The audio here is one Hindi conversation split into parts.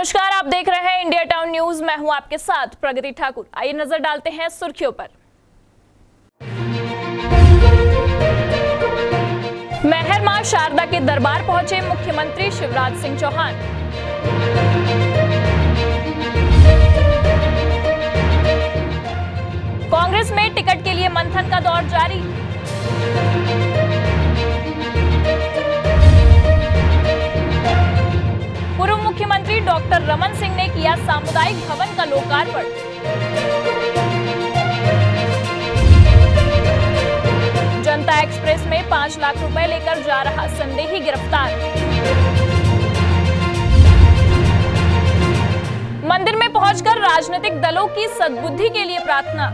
नमस्कार, आप देख रहे हैं इंडिया टाउन न्यूज। मैं हूं आपके साथ प्रगति ठाकुर। आइए नजर डालते हैं सुर्खियों पर। मेहर मां शारदा के दरबार पहुंचे मुख्यमंत्री शिवराज सिंह चौहान। कांग्रेस में टिकट के लिए मंथन का दौर जारी। पूर्व मुख्यमंत्री डॉक्टर रमन सिंह ने किया सामुदायिक भवन का लोकार्पण। जनता एक्सप्रेस में 5 लाख रुपए लेकर जा रहा संदेही गिरफ्तार। मंदिर में पहुंचकर राजनीतिक दलों की सद्बुद्धि के लिए प्रार्थना।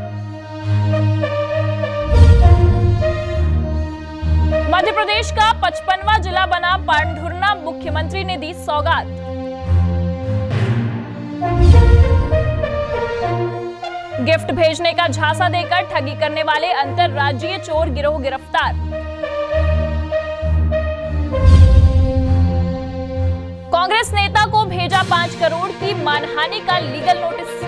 मध्य प्रदेश का 55वां जिला बना पांढुर्ना, मुख्यमंत्री ने दी सौगात। गिफ्ट भेजने का झांसा देकर ठगी करने वाले अंतरराज्यीय चोर गिरोह गिरफ्तार। कांग्रेस नेता को भेजा 5 करोड़ की मानहानि का लीगल नोटिस।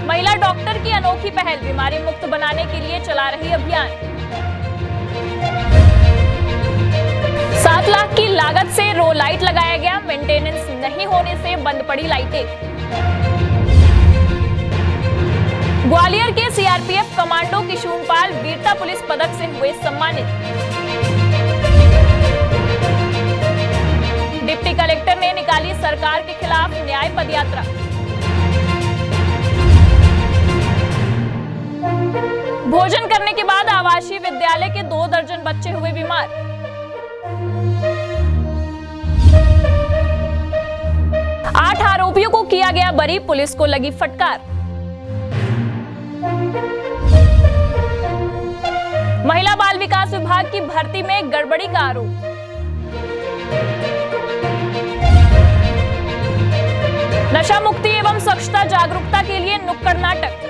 महिला डॉक्टर की अनोखी पहल, बीमारी मुक्त बनाने के लिए चला रही अभियान। 7 लाख की लागत से रो लाइट लगाया गया, मेंटेनेंस नहीं होने से बंद पड़ी लाइटें। ग्वालियर के सीआरपीएफ कमांडो किशुनपाल वीरता पुलिस पदक से हुए सम्मानित। डिप्टी कलेक्टर ने निकाली सरकार के खिलाफ न्याय पदयात्रा। भोजन करने के बाद आवासीय विद्यालय के 2 दर्जन बच्चे हुए बीमार। आठ आरोपियों को किया गया बरी, पुलिस को लगी फटकार। महिला बाल विकास विभाग की भर्ती में गड़बड़ी का आरोप। नशा मुक्ति एवं स्वच्छता जागरूकता के लिए नुक्कड़ नाटक।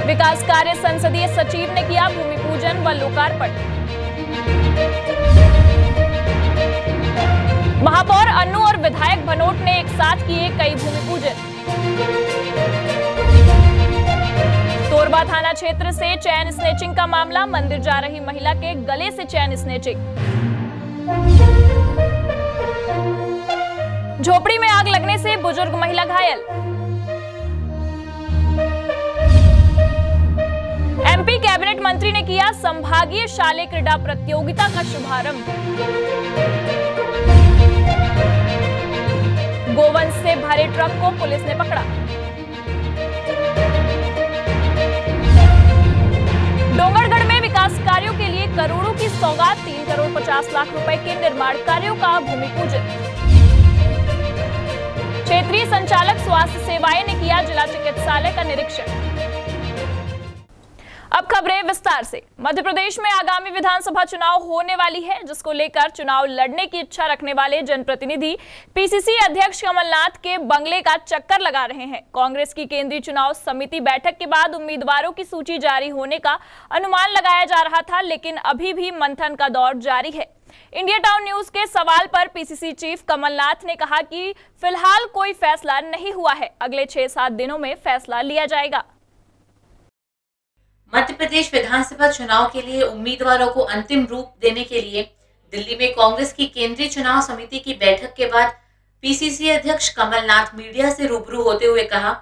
विकास कार्य संसदीय सचिव ने किया भूमि पूजन व लोकार्पण। महापौर अन्नू और विधायक भनोट ने एक साथ किए कई भूमि पूजन। तोरबा थाना क्षेत्र से चैन स्नेचिंग का मामला, मंदिर जा रही महिला के गले से चैन स्नेचिंग। झोपड़ी में आग लगने से बुजुर्ग महिला घायल। एमपी कैबिनेट मंत्री ने किया संभागीय शालेय क्रीड़ा प्रतियोगिता का शुभारंभ। गोवंश से भरे ट्रक को पुलिस ने पकड़ा। डोंगरगढ़ में विकास कार्यों के लिए करोड़ों की सौगात, 3 करोड़ 50 लाख रुपए के निर्माण कार्यों का भूमि पूजन। क्षेत्रीय संचालक स्वास्थ्य सेवाएं ने किया जिला चिकित्सालय का निरीक्षण। अब खबरें विस्तार से। मध्य प्रदेश में आगामी विधानसभा चुनाव होने वाली है, जिसको लेकर चुनाव लड़ने की इच्छा रखने वाले जनप्रतिनिधि पीसीसी अध्यक्ष कमलनाथ के बंगले का चक्कर लगा रहे हैं। कांग्रेस की केंद्रीय चुनाव समिति बैठक के बाद उम्मीदवारों की सूची जारी होने का अनुमान लगाया जा रहा था, लेकिन अभी भी मंथन का दौर जारी है। इंडिया टाउन न्यूज के सवाल पर पीसीसी चीफ कमलनाथ ने कहा कि फिलहाल कोई फैसला नहीं हुआ है, अगले 6-7 दिनों में फैसला लिया जाएगा। मध्य प्रदेश विधानसभा चुनाव के लिए उम्मीदवारों को अंतिम रूप देने के लिए दिल्ली में कांग्रेस की केंद्रीय चुनाव समिति की बैठक के बाद पीसीसी अध्यक्ष कमलनाथ मीडिया से रूबरू होते हुए कहा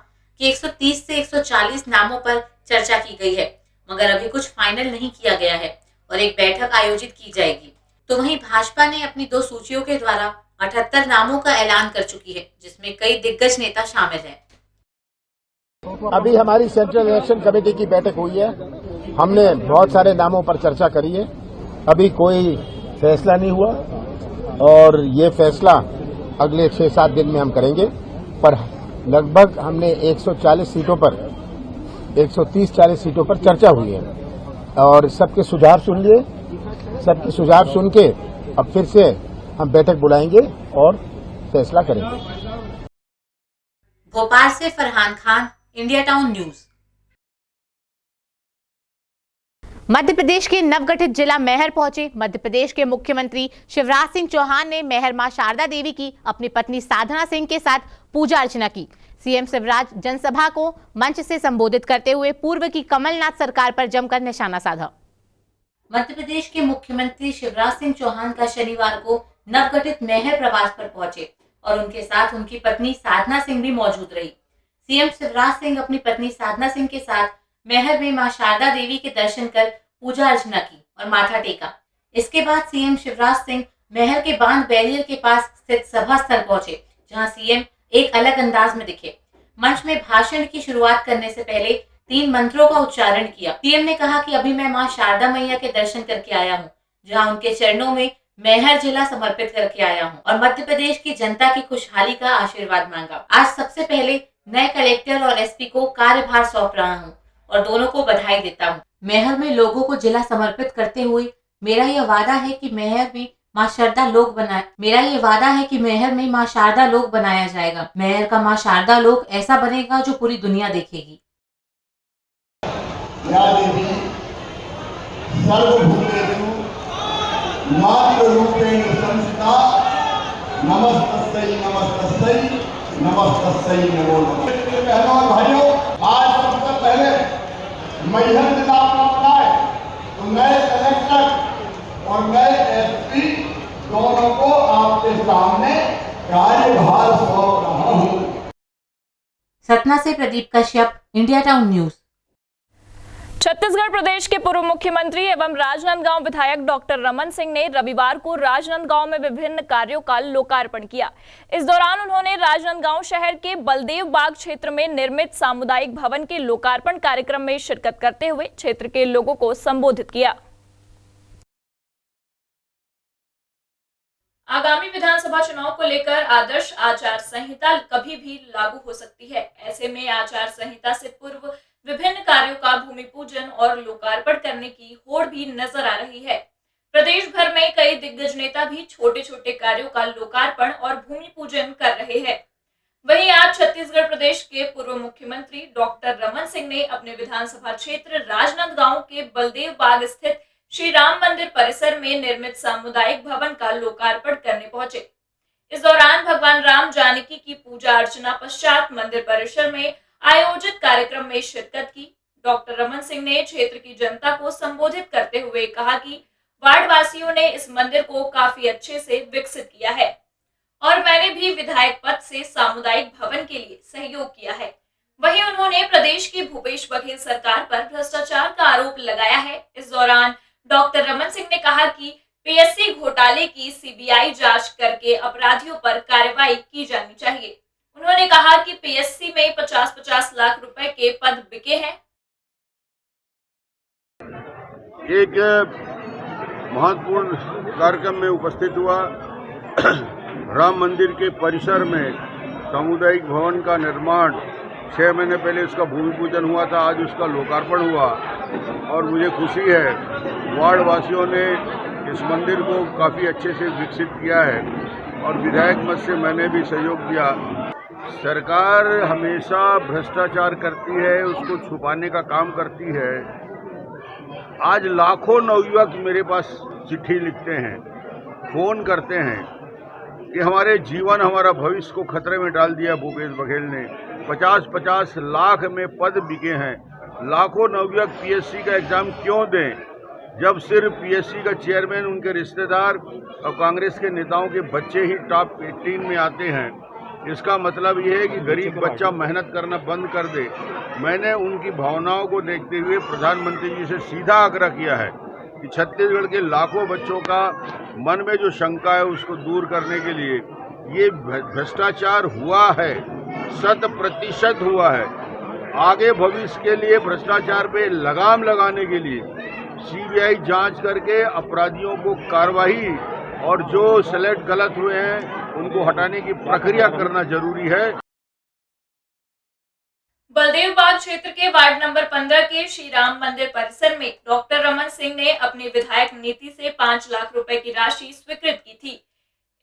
कि 130 से 140 नामों पर चर्चा की गई है, मगर अभी कुछ फाइनल नहीं किया गया है और एक बैठक आयोजित की जाएगी। तो वहीं भाजपा ने अपनी 2 सूचियों के द्वारा 78 नामों का ऐलान कर चुकी है, जिसमें कई दिग्गज नेता शामिल हैं। अभी हमारी सेंट्रल इलेक्शन कमेटी की बैठक हुई है, हमने बहुत सारे नामों पर चर्चा करी है, अभी कोई फैसला नहीं हुआ और ये फैसला अगले 6-7 दिन में हम करेंगे। पर लगभग हमने 140 सीटों पर 130-40 सीटों पर चर्चा हुई है और सबके सुझाव सुन लिए, सबके सुझाव सुन के अब फिर से हम बैठक बुलाएंगे और फैसला करेंगे। भोपाल से Farhan Khan, India Town News. Madhya Pradesh के नवगठित जिला मैहर पहुंचे मध्य प्रदेश के मुख्यमंत्री शिवराज सिंह चौहान ने मैहर मां शारदा देवी की अपनी पत्नी साधना सिंह के साथ पूजा अर्चना की। सीएम शिवराज जनसभा को मंच से संबोधित करते हुए पूर्व की कमलनाथ सरकार पर जमकर निशाना साधा। मध्य प्रदेश के मुख्यमंत्री शिवराज सिंह चौहान का शनिवार को नवगठित मैहर प्रवास पर पहुंचे और उनके साथ उनकी पत्नी साधना सिंह भी मौजूद रही। सीएम शिवराज सिंह अपनी पत्नी साधना सिंह के साथ मैहर में मां शारदा देवी के दर्शन कर पूजा अर्चना की और माथा टेका। इसके बाद सीएम शिवराज सिंह मैहर के बांध बैरियर के पास स्थित सभा स्थल पहुंचे, जहां सीएम एक अलग अंदाज में दिखे। मंच में भाषण की शुरुआत करने से पहले 3 मंत्रों का उच्चारण किया। सीएम ने कहा कि अभी मैं मां शारदा मैया के दर्शन करके आया हूं, जहां उनके चरणों में मैहर जिला समर्पित करके आया हूं और मध्य प्रदेश की जनता की खुशहाली का आशीर्वाद मांगा। आज सबसे पहले नए कलेक्टर और एसपी को कार्यभार सौंप रहा हूं और दोनों को बधाई देता हूं। मैहर में लोगों को जिला समर्पित करते हुए मेरा ये वादा है कि मैहर में मां शारदा लोक बनाया जाएगा। मैहर का मां शारदा लोक ऐसा बनेगा जो पूरी दुनिया देखेगी। मातृरूपेण संस्थिता नमस्तस्यै नमस्तस्यै नमस्तस्यै नमो नमः। बहनों और भाइयों, आज सबसे पहले मैहर जिला आपका पता है तो नए कलेक्टर और नए एसपी दोनों को आपके सामने कार्यभार सौंप रहा हूं। सतना से Pradeep Kashyap, India Town News. Chhattisgarh प्रदेश के पूर्व मुख्यमंत्री एवं राजनांदगांव विधायक डॉक्टर रमन सिंह ने रविवार को राजनांदगांव में विभिन्न कार्यों का लोकार्पण किया। इस दौरान उन्होंने राजनांदगांव शहर के बलदेव बाग क्षेत्र में निर्मित सामुदायिक भवन के लोकार्पण कार्यक्रम में शिरकत करते हुए क्षेत्र के लोगों को संबोधित किया। आगामी विधानसभा चुनाव को लेकर आदर्श आचार संहिता कभी भी लागू हो सकती है। ऐसे में आचार संहिता से पूर्व विभिन्न कार्यों का भूमि पूजन और लोकार्पण करने की होड़ भी नजर आ रही है। प्रदेश भर में कई दिग्गज नेता भी छोटे छोटे कार्यों का लोकार्पण और भूमि पूजन कर रहे हैं। वहीं आज छत्तीसगढ़ प्रदेश के पूर्व मुख्यमंत्री डॉक्टर रमन सिंह ने अपने विधानसभा क्षेत्र राजनांदगांव के बलदेव बाग स्थित श्री राम मंदिर परिसर में निर्मित सामुदायिक भवन का लोकार्पण करने पहुंचे। इस दौरान भगवान राम जानकी की पूजा अर्चना पश्चात मंदिर परिसर में आयोजित कार्यक्रम में शिरकत की। डॉक्टर रमन सिंह ने क्षेत्र की जनता को संबोधित करते हुए कहा कि वार्ड वासियों ने इस मंदिर को काफी अच्छे से विकसित किया है और मैंने भी विधायक पद से सामुदायिक भवन के लिए सहयोग किया है। वहीं उन्होंने प्रदेश की भूपेश बघेल सरकार पर भ्रष्टाचार का आरोप लगाया है। इस दौरान डॉक्टर रमन सिंह ने कहा कि पीएससी घोटाले की सीबीआई जांच करके अपराधियों पर कार्रवाई की जानी चाहिए। उन्होंने कहा कि पीएससी में 50-50 लाख रुपए के पद बिके हैं। एक महत्वपूर्ण कार्यक्रम में उपस्थित हुआ। राम मंदिर के परिसर में सामुदायिक भवन का निर्माण 6 महीने पहले उसका भूमि पूजन हुआ था। आज उसका लोकार्पण हुआ और मुझे खुशी है वार्ड वासियों ने इस मंदिर को काफ़ी अच्छे से विकसित किया है और विधायक मत से मैंने भी सहयोग दिया। सरकार हमेशा भ्रष्टाचार करती है, उसको छुपाने का काम करती है। आज लाखों नवयुवक मेरे पास चिट्ठी लिखते हैं, फोन करते हैं कि हमारे जीवन, हमारा भविष्य को खतरे में डाल दिया भूपेश बघेल ने। 50-50 लाख में पद बिके हैं। लाखों नवयुवक पीएससी का एग्जाम क्यों दें जब सिर्फ पीएससी का चेयरमैन, उनके रिश्तेदार और कांग्रेस के नेताओं के बच्चे ही टॉप 18 में आते हैं। इसका मतलब ये है कि गरीब बच्चा मेहनत करना बंद कर दे। मैंने उनकी भावनाओं को देखते हुए प्रधानमंत्री जी से सीधा आग्रह किया है कि छत्तीसगढ़ के लाखों बच्चों का मन में जो शंका है उसको दूर करने के लिए ये भ्रष्टाचार हुआ है, 100% हुआ है। आगे भविष्य के लिए भ्रष्टाचार पे लगाम लगाने के लिए सीबीआई जांच करके अपराधियों को कार्रवाई और जो सेलेक्ट गलत हुए हैं उनको हटाने की प्रक्रिया करना जरूरी है। बलदेव बाग क्षेत्र के वार्ड नंबर 15 के श्री राम मंदिर परिसर में डॉक्टर रमन सिंह ने अपनी विधायक नीति से 5 लाख रुपए की राशि स्वीकृत की थी।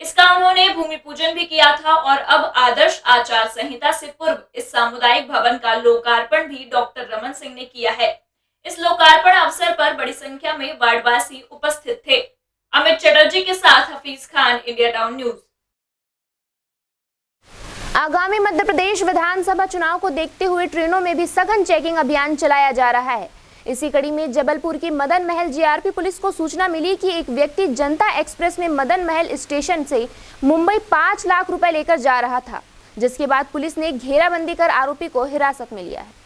इसका उन्होंने भूमि पूजन भी किया था और अब आदर्श आचार संहिता से पूर्व इस सामुदायिक भवन का लोकार्पण भी डॉक्टर रमन सिंह ने किया है। इस लोकार्पण अवसर पर बड़ी संख्या में वार्डवासी उपस्थित थे। अमित चटर्जी के साथ Hafeez Khan, India Town news. आगामी मध्य प्रदेश विधानसभा चुनाव को देखते हुए ट्रेनों में भी सघन चेकिंग अभियान चलाया जा रहा है। इसी कड़ी में जबलपुर की मदन महल जीआरपी पुलिस को सूचना मिली कि एक व्यक्ति जनता एक्सप्रेस में मदन महल स्टेशन से मुंबई 5 लाख रुपए लेकर जा रहा था, जिसके बाद पुलिस ने घेराबंदी कर आरोपी को हिरासत में लिया है।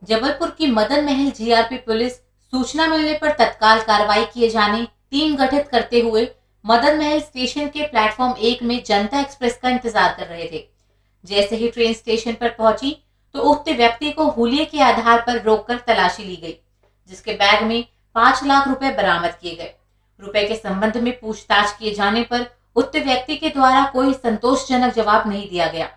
जबलपुर की मदन महल जीआरपी पुलिस सूचना मिलने पर तत्काल कार्रवाई किए जाने टीम गठित करते हुए मदन महल स्टेशन के प्लेटफॉर्म 1 में जनता एक्सप्रेस का इंतजार कर रहे थे। जैसे ही ट्रेन स्टेशन पर पहुंची तो उक्त व्यक्ति को हुलिये के आधार पर रोककर तलाशी ली गई, जिसके बैग में 5 लाख रुपए बरामद किए गए। रुपए के संबंध में पूछताछ किए जाने पर उक्त व्यक्ति के द्वारा कोई संतोषजनक जवाब नहीं दिया गया,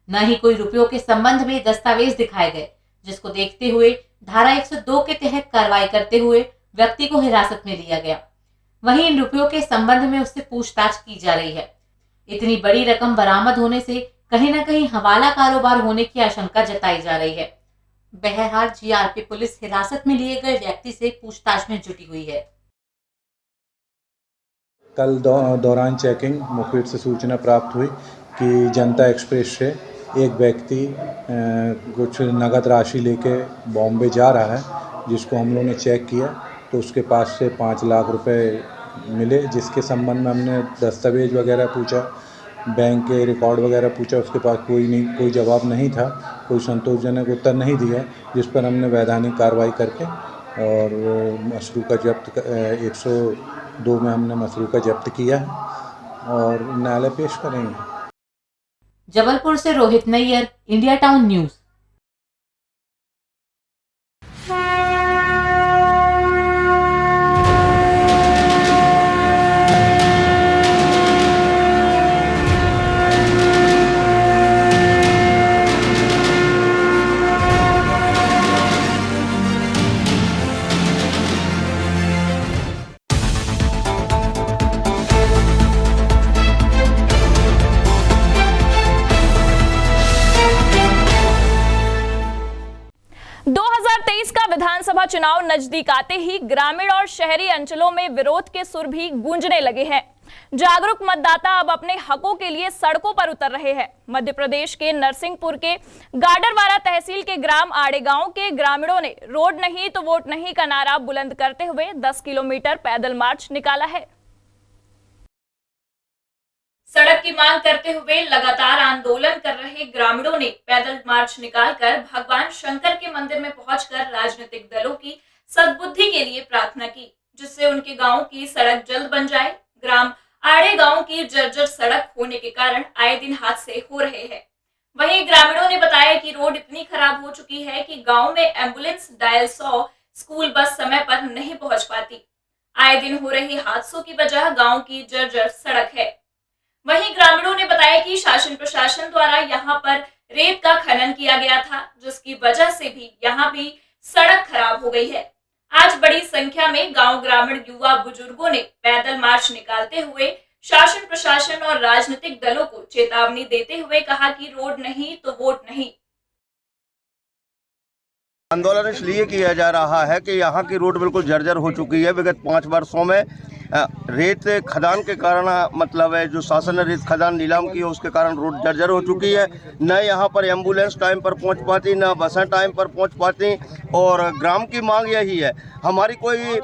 न ही कोई रुपयों के संबंध में दस्तावेज दिखाए गए, जिसको देखते हुए धारा 102 के तहत कार्रवाई करते हुए व्यक्ति को हिरासत में लिया गया। वहीं इन रुपयों के संबंध में उससे पूछताछ की जा रही है। इतनी बड़ी रकम बरामद होने से कहीं न कहीं हवाला कारोबार होने की आशंका जताई जा रही है। बहरहाल जीआरपी पुलिस हिरासत में लिए गए व्यक्ति से पूछताछ में जुटी हुई है। कल दौरान चेकिंग मुखबिर से सूचना प्राप्त हुई कि जनता एक्सप्रेस से एक व्यक्ति कुछ नगद राशि लेके बॉम्बे जा रहा है, जिसको हम लोगों ने चेक किया तो उसके पास से 5 लाख रुपए मिले, जिसके संबंध में हमने दस्तावेज वगैरह पूछा, बैंक के रिकॉर्ड वगैरह पूछा। उसके पास कोई जवाब नहीं था, कोई संतोषजनक उत्तर नहीं दिया, जिस पर हमने वैधानिक कार्रवाई करके और मसरूका जब्त 102 में हमने मसरूका जब्त किया और न्यायालय पेश करेंगे। जबलपुर से Rohit Nayyar, India Town News. विधानसभा चुनाव नजदीक आते ही ग्रामीण और शहरी अंचलों में विरोध के सुर भी गूंजने लगे हैं। जागरूक मतदाता अब अपने हकों के लिए सड़कों पर उतर रहे हैं। मध्य प्रदेश के नरसिंहपुर के गाडरवारा तहसील के ग्राम आड़े गांव के ग्रामीणों ने रोड नहीं तो वोट नहीं का नारा बुलंद करते हुए 10 किलोमीटर पैदल मार्च निकाला है। सड़क की मांग करते हुए लगातार आंदोलन कर रहे ग्रामीणों ने पैदल मार्च निकालकर भगवान शंकर के मंदिर में पहुंचकर राजनीतिक दलों की सद्बुद्धि के लिए प्रार्थना की, जिससे उनके गांव की सड़क जल्द बन जाए। ग्राम आड़े गांव की जर्जर सड़क होने के कारण आए दिन हादसे हो रहे हैं। वहीं ग्रामीणों ने बताया कि रोड इतनी खराब हो चुकी है कि गांव में एम्बुलेंस डायल 100 स्कूल बस समय पर नहीं पहुंच पाती। आए दिन हो रही हादसों की वजह गांव की जर्जर सड़क है। वहीं ग्रामीणों ने बताया कि शासन प्रशासन द्वारा यहां पर रेत का खनन किया गया था, जिसकी वजह से भी यहां भी सड़क खराब हो गई है। आज बड़ी संख्या में गांव ग्रामीण युवा बुजुर्गों ने पैदल मार्च निकालते हुए शासन प्रशासन और राजनीतिक दलों को चेतावनी देते हुए कहा कि रोड नहीं तो वोट नहीं। आंदोलन इसलिए किया जा रहा है कि यहाँ की रोड बिल्कुल जर्जर हो चुकी है। विगत 5 वर्षों में रेत खदान के कारण मतलब है जो शासन ने रेत खदान नीलाम की है उसके कारण रोड जर्जर हो चुकी है। न यहाँ पर एम्बुलेंस टाइम पर पहुँच पाती, न बसें टाइम पर पहुँच पाती। और ग्राम की मांग यही है, हमारी कोई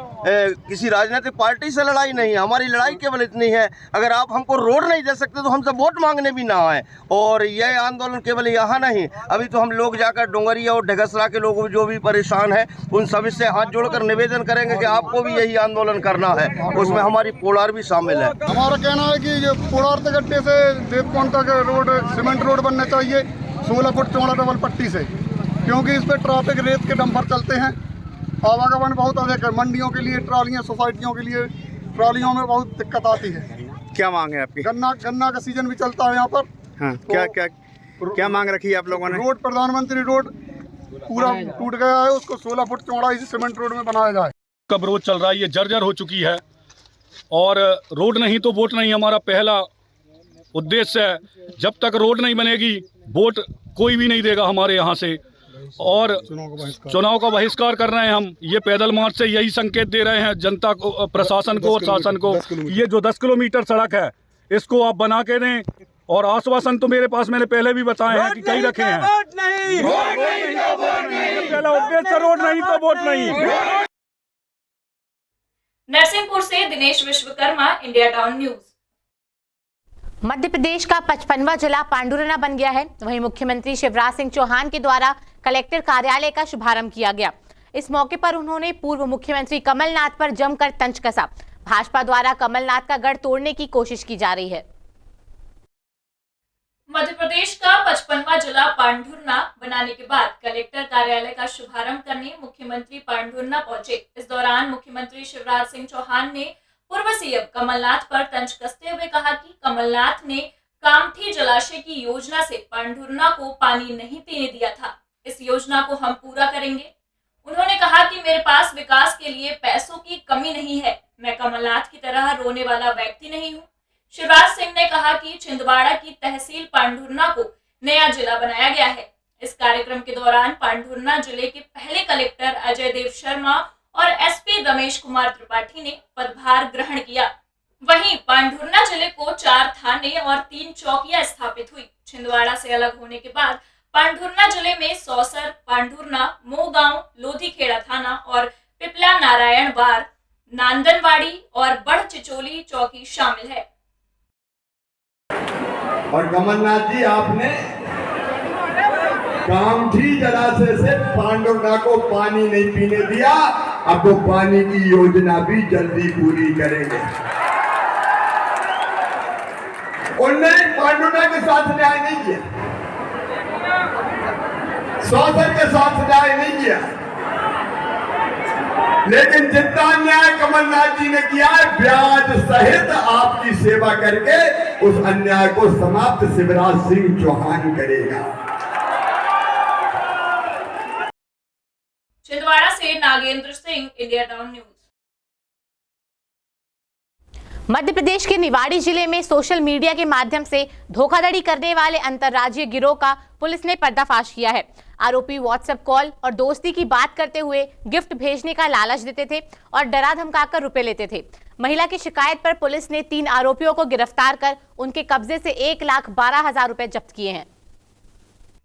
किसी राजनीतिक पार्टी से लड़ाई नहीं है, हमारी लड़ाई केवल इतनी है, अगर आप हमको रोड नहीं दे सकते तो हमसे वोट मांगने भी ना आए। और यह आंदोलन केवल यहाँ नहीं, अभी तो हम लोग जाकर डोंगरिया और ढगसरा के लोग जो भी परेशान हैं उन सभी से हाथ जोड़कर निवेदन करेंगे कि आपको भी यही आंदोलन करना है। उसमें हमारी पोलार भी शामिल है। हमारा कहना है कि ये पोलार तगड्डे से देवकोन तक रोड सीमेंट रोड बनना चाहिए 16 फुट चौड़ा डबल पट्टी से, क्योंकि इस पर ट्रैफिक रेत के डंपर चलते हैं। आवागमन बहुत अधिक है, मंडियों के लिए ट्रालियाँ, सोसाइटियों के लिए ट्रालियों में बहुत दिक्कत आती है। क्या मांग है आपकी? गन्ना का सीजन भी चलता है यहाँ पर। हाँ, क्या मांग रखी है आप लोगों ने? रोड, प्रधानमंत्री रोड पूरा टूट गया है, उसको 16 फुट चौड़ा इसी सीमेंट रोड में बनाया जाए। कब रोड चल रहा है, ये जर्जर हो चुकी है और रोड नहीं तो वोट नहीं हमारा पहला उद्देश्य है। जब तक रोड नहीं बनेगी वोट कोई भी नहीं देगा हमारे यहाँ से। और चुनाव का बहिष्कार कर रहे हैं हम। ये पैदल मार्च से यही संकेत दे रहे हैं जनता को, प्रशासन को और शासन को। ये जो 10 किलोमीटर सड़क है इसको आप बना के दें। और आश्वासन तो मेरे पास मैंने पहले भी बताए हैं कि कई रखे हैं। पहला उद्देश्य रोड नहीं तो वोट नहीं। नरसिंहपुर से Dinesh Vishwakarma, India Town News. Madhya Pradesh का 55वां जिला पांडुरना बन गया है। वहीं मुख्यमंत्री शिवराज सिंह चौहान के द्वारा कलेक्टर कार्यालय का शुभारंभ किया गया। इस मौके पर उन्होंने पूर्व मुख्यमंत्री कमलनाथ पर जमकर तंज कसा। भाजपा द्वारा कमलनाथ का गढ़ तोड़ने की कोशिश की जा रही है। मध्य प्रदेश का 55वां जिला पांडुरना बनाने के बाद कलेक्टर कार्यालय का शुभारंभ करने मुख्यमंत्री पांडुरना पहुंचे। इस दौरान मुख्यमंत्री शिवराज सिंह चौहान ने पूर्व सीएम कमलनाथ पर तंज कसते हुए कहा कि कमलनाथ ने कामठी जलाशय की योजना से पांडुरना को पानी नहीं पीने दिया था। इस योजना को हम पूरा करेंगे। उन्होंने कहा कि मेरे पास विकास के लिए पैसों की कमी नहीं है। मैं कमलनाथ की तरह रोने वाला व्यक्ति नहीं हूँ। शिवराज सिंह ने कहा कि छिंदवाड़ा की तहसील पांडुरना को नया जिला बनाया गया है। इस कार्यक्रम के दौरान पांडुरना जिले के पहले कलेक्टर अजय देव शर्मा और एसपी रमेश कुमार त्रिपाठी ने पदभार ग्रहण किया। वहीं पांडुरना जिले को 4 थाने और 3 चौकियां स्थापित हुई। छिंदवाड़ा से अलग होने के बाद पांडुरना जिले में सौसर, पांडुरना, मोहगांव, लोधीखेड़ा थाना और पिपला नारायण बार, नांदनवाड़ी और बड़ चिचोली चौकी शामिल है। और कमलनाथ जी, आपने कामठी जलाशय से पांडुरना को पानी नहीं पीने दिया। अब वो पानी की योजना भी जल्दी पूरी करेंगे। उनने पांडुरना के साथ न्याय नहीं किया, सौसर के साथ न्याय नहीं किया, लेकिन जितना अन्याय कमलनाथ जी ने किया है, ब्याज सहित आपकी सेवा करके उस अन्याय को समाप्त शिवराज सिंह चौहान करेगा। छिंदवाड़ा से Nagendra Singh, India Town News. Madhya Pradesh के निवाड़ी जिले में सोशल मीडिया के माध्यम से धोखाधड़ी करने वाले अंतर्राज्यीय गिरोह का पुलिस ने पर्दाफाश किया है। आरोपी व्हाट्सएप कॉल और दोस्ती की बात करते हुए गिफ्ट भेजने का लालच देते थे और डरा धमकाकर रुपए लेते थे। महिला की शिकायत पर पुलिस ने 3 आरोपियों को गिरफ्तार कर उनके कब्जे से 1,12,000 रुपए जब्त किए हैं।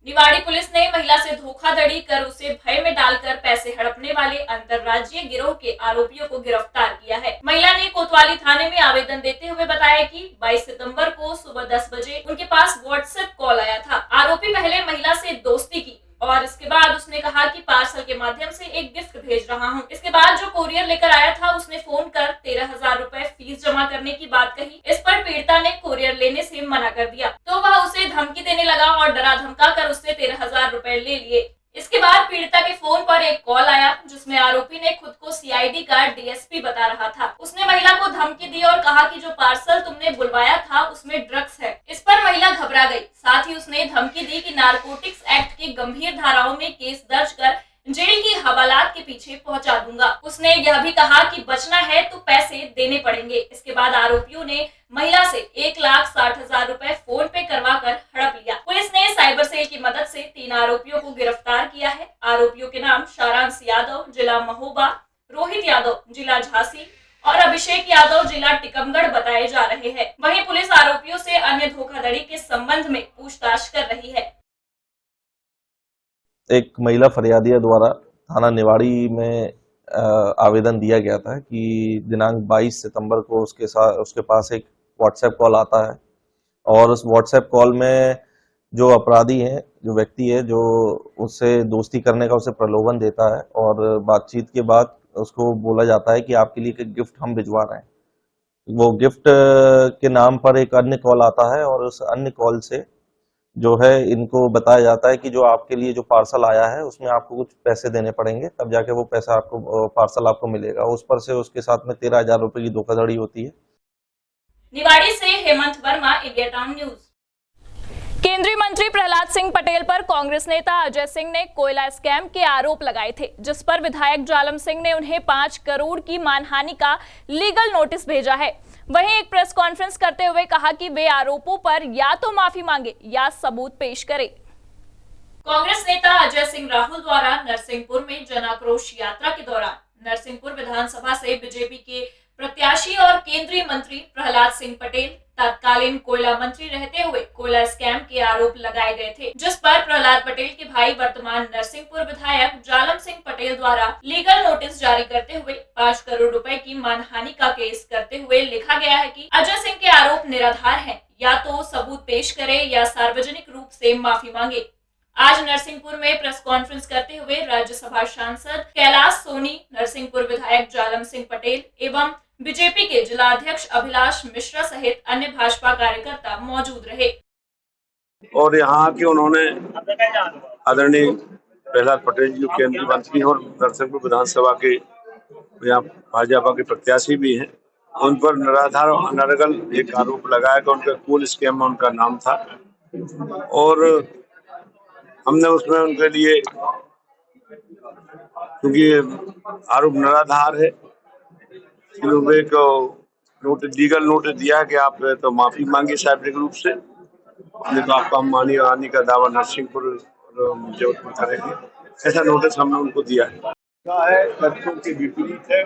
निवाड़ी पुलिस ने महिला से धोखाधड़ी कर उसे भय में डालकर पैसे हड़पने वाले अंतर्राज्यीय गिरोह के आरोपियों को गिरफ्तार किया है। महिला ने कोतवाली थाने में आवेदन देते हुए बताया कि 22 सितंबर को सुबह 10 बजे उनके पास व्हाट्सएप कॉल आया था। आरोपी पहले महिला से दोस्ती की और इसके बाद उसने कहा कि पार्सल के माध्यम से एक गिफ्ट भेज रहा हूं। इसके बाद जो कोरियर लेकर आया था उसने फोन कर 13,000 रुपए फीस जमा करने की बात कही। इस पर पीड़िता ने कोरियर लेने से मना कर दिया तो वह उसे धमकी देने लगा और डरा धमका कर उससे 13,000 रुपए ले लिए। इसके बाद पीड़िता के फोन पर एक कॉल आया जिसमें आरोपी ने खुद को सीआईडी का डीएसपी बता रहा था। उसने महिला को धमकी दी और कहा कि जो पार्सल तुमने बुलवाया था उसमें ड्रग्स है। इस पर महिला घबरा गई। साथ ही उसने धमकी दी कि नारकोटिक्स एक्ट की गंभीर धाराओं में केस दर्ज कर जेल की हवालात के पीछे पहुंचा दूंगा। उसने यह भी कहा कि बचना है तो पैसे देने पड़ेंगे। इसके बाद आरोपियों ने महिला से 1,60,000 रुपए फोन पे करवा कर हड़प लिया। पुलिस ने साइबर सेल की मदद से 3 आरोपियों को गिरफ्तार किया है। आरोपियों के नाम सारांश यादव, जिला महोबा, रोहित यादव, जिला झांसी और अभिषेक यादव, जिला टीकमगढ़ बताए जा रहे हैं। वहीं पुलिस आरोपियों से अन्य धोखाधड़ी के संबंध में पूछताछ कर रही है। एक महिला फरियादिया द्वारा थाना निवाड़ी में आवेदन दिया गया था कि दिनांक 22 सितंबर को उसके पास एक व्हाट्सएप कॉल आता है और उस व्हाट्सएप कॉल में जो अपराधी है, जो व्यक्ति है, जो उससे दोस्ती करने का उसे प्रलोभन देता है और बातचीत के बाद उसको बोला जाता है कि आपके लिए एक गिफ्ट हम भिजवा रहे हैं। वो गिफ्ट के नाम पर एक अन्य कॉल आता है और उस अन्य कॉल से जो है इनको बताया जाता है कि जो आपके लिए जो पार्सल आया है उसमें आपको कुछ पैसे देने पड़ेंगे, तब जाके वो पैसा आपको पार्सल आपको मिलेगा। उस पर से उसके साथ में 13,000 रुपए की धोखाधड़ी होती है। निवाड़ी से Hemant Verma, India Town news. केंद्रीय मंत्री प्रहलाद सिंह पटेल पर कांग्रेस नेता अजय सिंह ने कोयला स्कैम के आरोप लगाए थे, जिस पर विधायक जालम सिंह ने उन्हें 5 करोड़ की मानहानि का लीगल नोटिस भेजा है। वहीं एक प्रेस कॉन्फ्रेंस करते हुए कहा कि वे आरोपों पर या तो माफी मांगे या सबूत पेश करें। कांग्रेस नेता अजय सिंह राहुल द्वारा नरसिंहपुर में जन आक्रोश यात्रा के दौरान नरसिंहपुर विधानसभा से बीजेपी के प्रत्याशी और केंद्रीय मंत्री प्रहलाद सिंह पटेल तत्कालीन कोयला मंत्री रहते हुए कोयला स्कैम के आरोप लगाए गए थे, जिस पर प्रहलाद पटेल के भाई वर्तमान नरसिंहपुर विधायक जालम सिंह पटेल द्वारा लीगल नोटिस जारी करते हुए 5 करोड़ रुपए की मानहानि का केस करते हुए लिखा गया है कि अजय सिंह के आरोप निराधार हैं, या तो सबूत पेश करे या सार्वजनिक रूप से माफी मांगे। आज नरसिंहपुर में प्रेस कॉन्फ्रेंस करते हुए राज्यसभा सांसद कैलाश सोनी, नरसिंहपुर विधायक जालम सिंह पटेल एवं बीजेपी के जिला अध्यक्ष अभिलाष मिश्रा सहित अन्य भाजपा कार्यकर्ता मौजूद रहे। और यहाँ के उन्होंने आदरणीय प्रहलाद पटेल जी केंद्रीय मंत्री और नरसिंहपुर विधानसभा के यहाँ भाजपा के प्रत्याशी भी हैं, उन पर निराधार और अनर्गल एक आरोप लगाया कि उनका कोल स्कैम में उनका नाम था और हमने उसमें उनके लिए, क्योंकि आरोप निराधार है, एक नोटिस लीगल नोटिस दिया कि आप तो माफी मांगी सार्वजनिक रूप से, नहीं तो आपका हम हानि का दावा नरसिंहपुर जबलपुर करेंगे, ऐसा नोटिस हमने उनको दिया है। तथ्यों के विपरीत है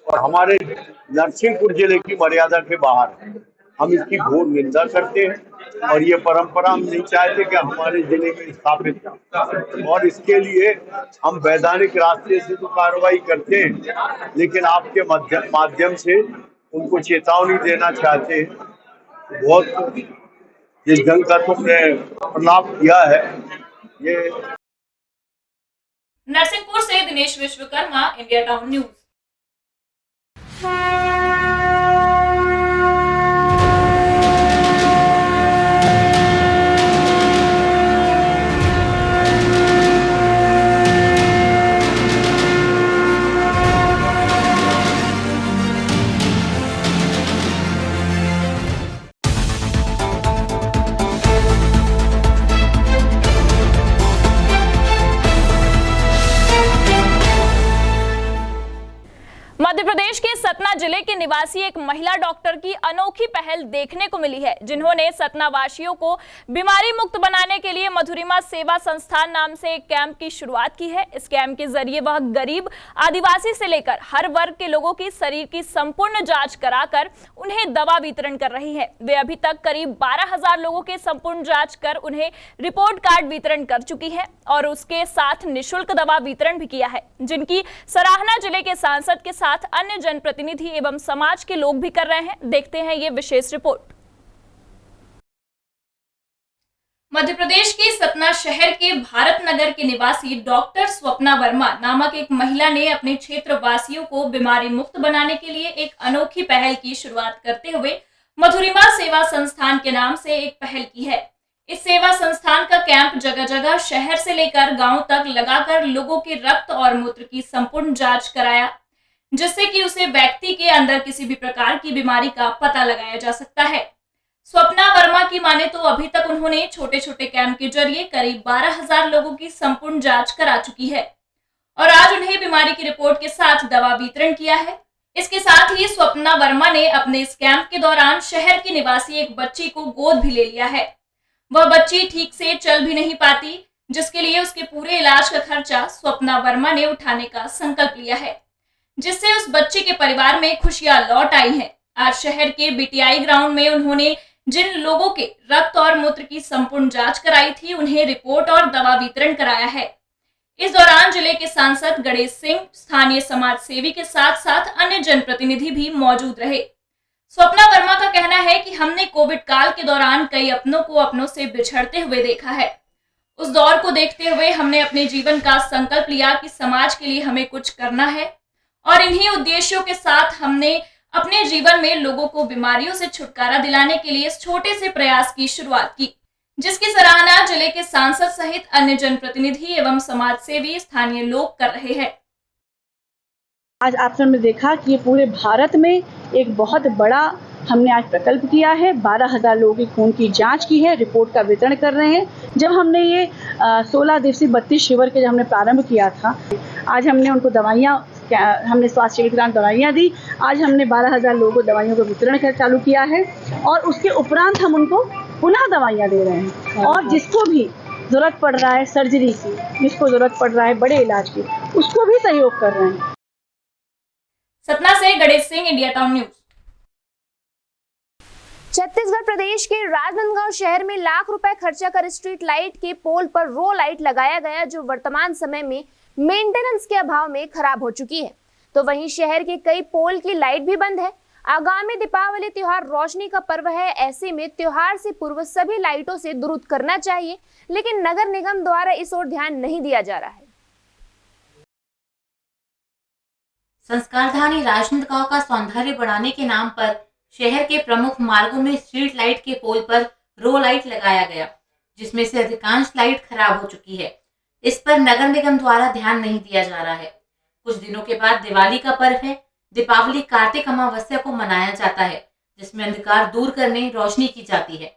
और हमारे नरसिंहपुर जिले की मर्यादा के बाहर है। हम इसकी घोर निंदा करते हैं और ये परंपरा हम नहीं चाहते कि हमारे जिले में स्थापित हो, और इसके लिए हम वैधानिक रास्ते से तो कार्रवाई करते हैं, लेकिन आपके माध्यम से उनको चेतावनी देना चाहते हैं। बहुत जिस ढंग का तुमने प्रलाप किया है, ये नरसिंहपुर से Dinesh Vishwakarma, India Town News. Madhya Pradesh के सतना जिले के निवासी एक महिला डॉक्टर की अनोखी पहल देखने को मिली है, जिन्होंने सतना वासियों को बीमारी मुक्त बनाने के लिए मधुरिमा सेवा संस्थान नाम से एक कैंप की शुरुआत की है। इस कैंप के जरिए वह गरीब, आदिवासी से लेकर हर वर्ग के लोगों की शरीर की संपूर्ण जांच कराकर उन्हें दवा वितरण कर रही है। वे अभी तक करीब 12,000 लोगों के संपूर्ण जांच कर उन्हें रिपोर्ट कार्ड वितरण कर चुकी है और उसके साथ निःशुल्क दवा वितरण भी किया है, जिनकी सराहना जिले के सांसद के साथ अन्य जनप्रतिनिधि एवं समाज के लोग भी कर रहे हैं। देखते हैं ये विशेष रिपोर्ट। मध्य प्रदेश के सतना शहर के भारत नगर के निवासी डॉक्टर स्वप्ना वर्मा नामक एक महिला ने अपने क्षेत्र वासियों को बीमारी मुक्त बनाने के लिए एक अनोखी पहल की शुरुआत करते हुए मधुरिमा सेवा संस्थान के नाम से एक पहल की है। इस सेवा संस्थान का कैंप जगह जगह शहर से लेकर गांव तक लगाकर लोगों के रक्त और मूत्र की संपूर्ण जांच कराया, जिससे कि उसे व्यक्ति के अंदर किसी भी प्रकार की बीमारी का पता लगाया जा सकता है। स्वप्ना वर्मा की माने तो अभी तक उन्होंने छोटे छोटे कैंप के जरिए करीब 12,000 लोगों की संपूर्ण जांच करा चुकी है और आज उन्हें बीमारी की रिपोर्ट के साथ दवा वितरण किया है। इसके साथ ही स्वप्ना वर्मा ने अपने इस कैंप के दौरान शहर की निवासी एक बच्ची को गोद भी ले लिया है। वह बच्ची ठीक से चल भी नहीं पाती, जिसके लिए उसके पूरे इलाज का खर्चा स्वप्ना वर्मा ने उठाने का संकल्प लिया है, जिससे उस बच्चे के परिवार में खुशियां लौट आई हैं। आज शहर के बीटीआई ग्राउंड में उन्होंने जिन लोगों के रक्त और मूत्र की संपूर्ण जांच कराई थी, उन्हें रिपोर्ट और दवा वितरण कराया है। इस दौरान जिले के सांसद गणेश सिंह, स्थानीय समाज सेवी के साथ साथ अन्य जनप्रतिनिधि भी मौजूद रहे। स्वप्ना वर्मा का कहना है कि हमने कोविड काल के दौरान कई अपनों को अपनों से बिछड़ते हुए देखा है। उस दौर को देखते हुए हमने अपने जीवन का संकल्प लिया कि समाज के लिए हमें कुछ करना है और इन्हीं उद्देश्यों के साथ हमने अपने जीवन में लोगों को बीमारियों से छुटकारा दिलाने के लिए इस छोटे से प्रयास की शुरुआत की, जिसकी सराहना जिले के सांसद सहित अन्य जनप्रतिनिधि एवं समाज सेवी स्थानीय लोग कर रहे हैं। आज आप सबने देखा कि ये पूरे भारत में एक बहुत बड़ा हमने आज प्रकल्प किया है। 12,000 लोगों की खून की जांच की है, रिपोर्ट का वितरण कर रहे हैं। जब हमने ये 16 दिवसीय 32 शिविर के जब हमने प्रारंभ किया था, आज हमने उनको दवाइयाँ, हमने स्वास्थ्य शिविर के दौरान दवाइयाँ दी। आज हमने 12,000 लोगों को दवाइयों का वितरण कर चालू किया है और उसके उपरांत हम उनको पुनः दवाइयाँ दे रहे हैं। और जिसको भी ज़रूरत पड़ रहा है सर्जरी की, जिसको ज़रूरत पड़ रहा है बड़े इलाज की, उसको भी सहयोग कर रहे हैं। सतना से Ganesh Singh, India Town News. Chhattisgarh प्रदेश के राजनांदगांव शहर में लाख रुपए खर्चा कर स्ट्रीट लाइट के पोल पर रो लाइट लगाया गया, जो वर्तमान समय में मेंटेनेंस के अभाव में खराब हो चुकी है। तो वहीं शहर के कई पोल की लाइट भी बंद है। आगामी दीपावली त्योहार रोशनी का पर्व है, ऐसे में त्योहार से पूर्व सभी लाइटों से दुरुस्त करना चाहिए, लेकिन नगर निगम द्वारा इस ओर ध्यान नहीं दिया जा रहा है। संस्कारधानी राजनांदगांव का सौंदर्य बढ़ाने के नाम पर शहर के प्रमुख मार्गों में स्ट्रीट लाइट के पोल पर रो लाइट लगाया गया, जिसमें से अधिकांश लाइट खराब हो चुकी है। इस पर नगर निगम द्वारा ध्यान नहीं दिया जा रहा है। कुछ दिनों के बाद दिवाली का पर्व है। दीपावली कार्तिक अमावस्या को मनाया जाता है, जिसमें अंधकार दूर करने रोशनी की जाती है।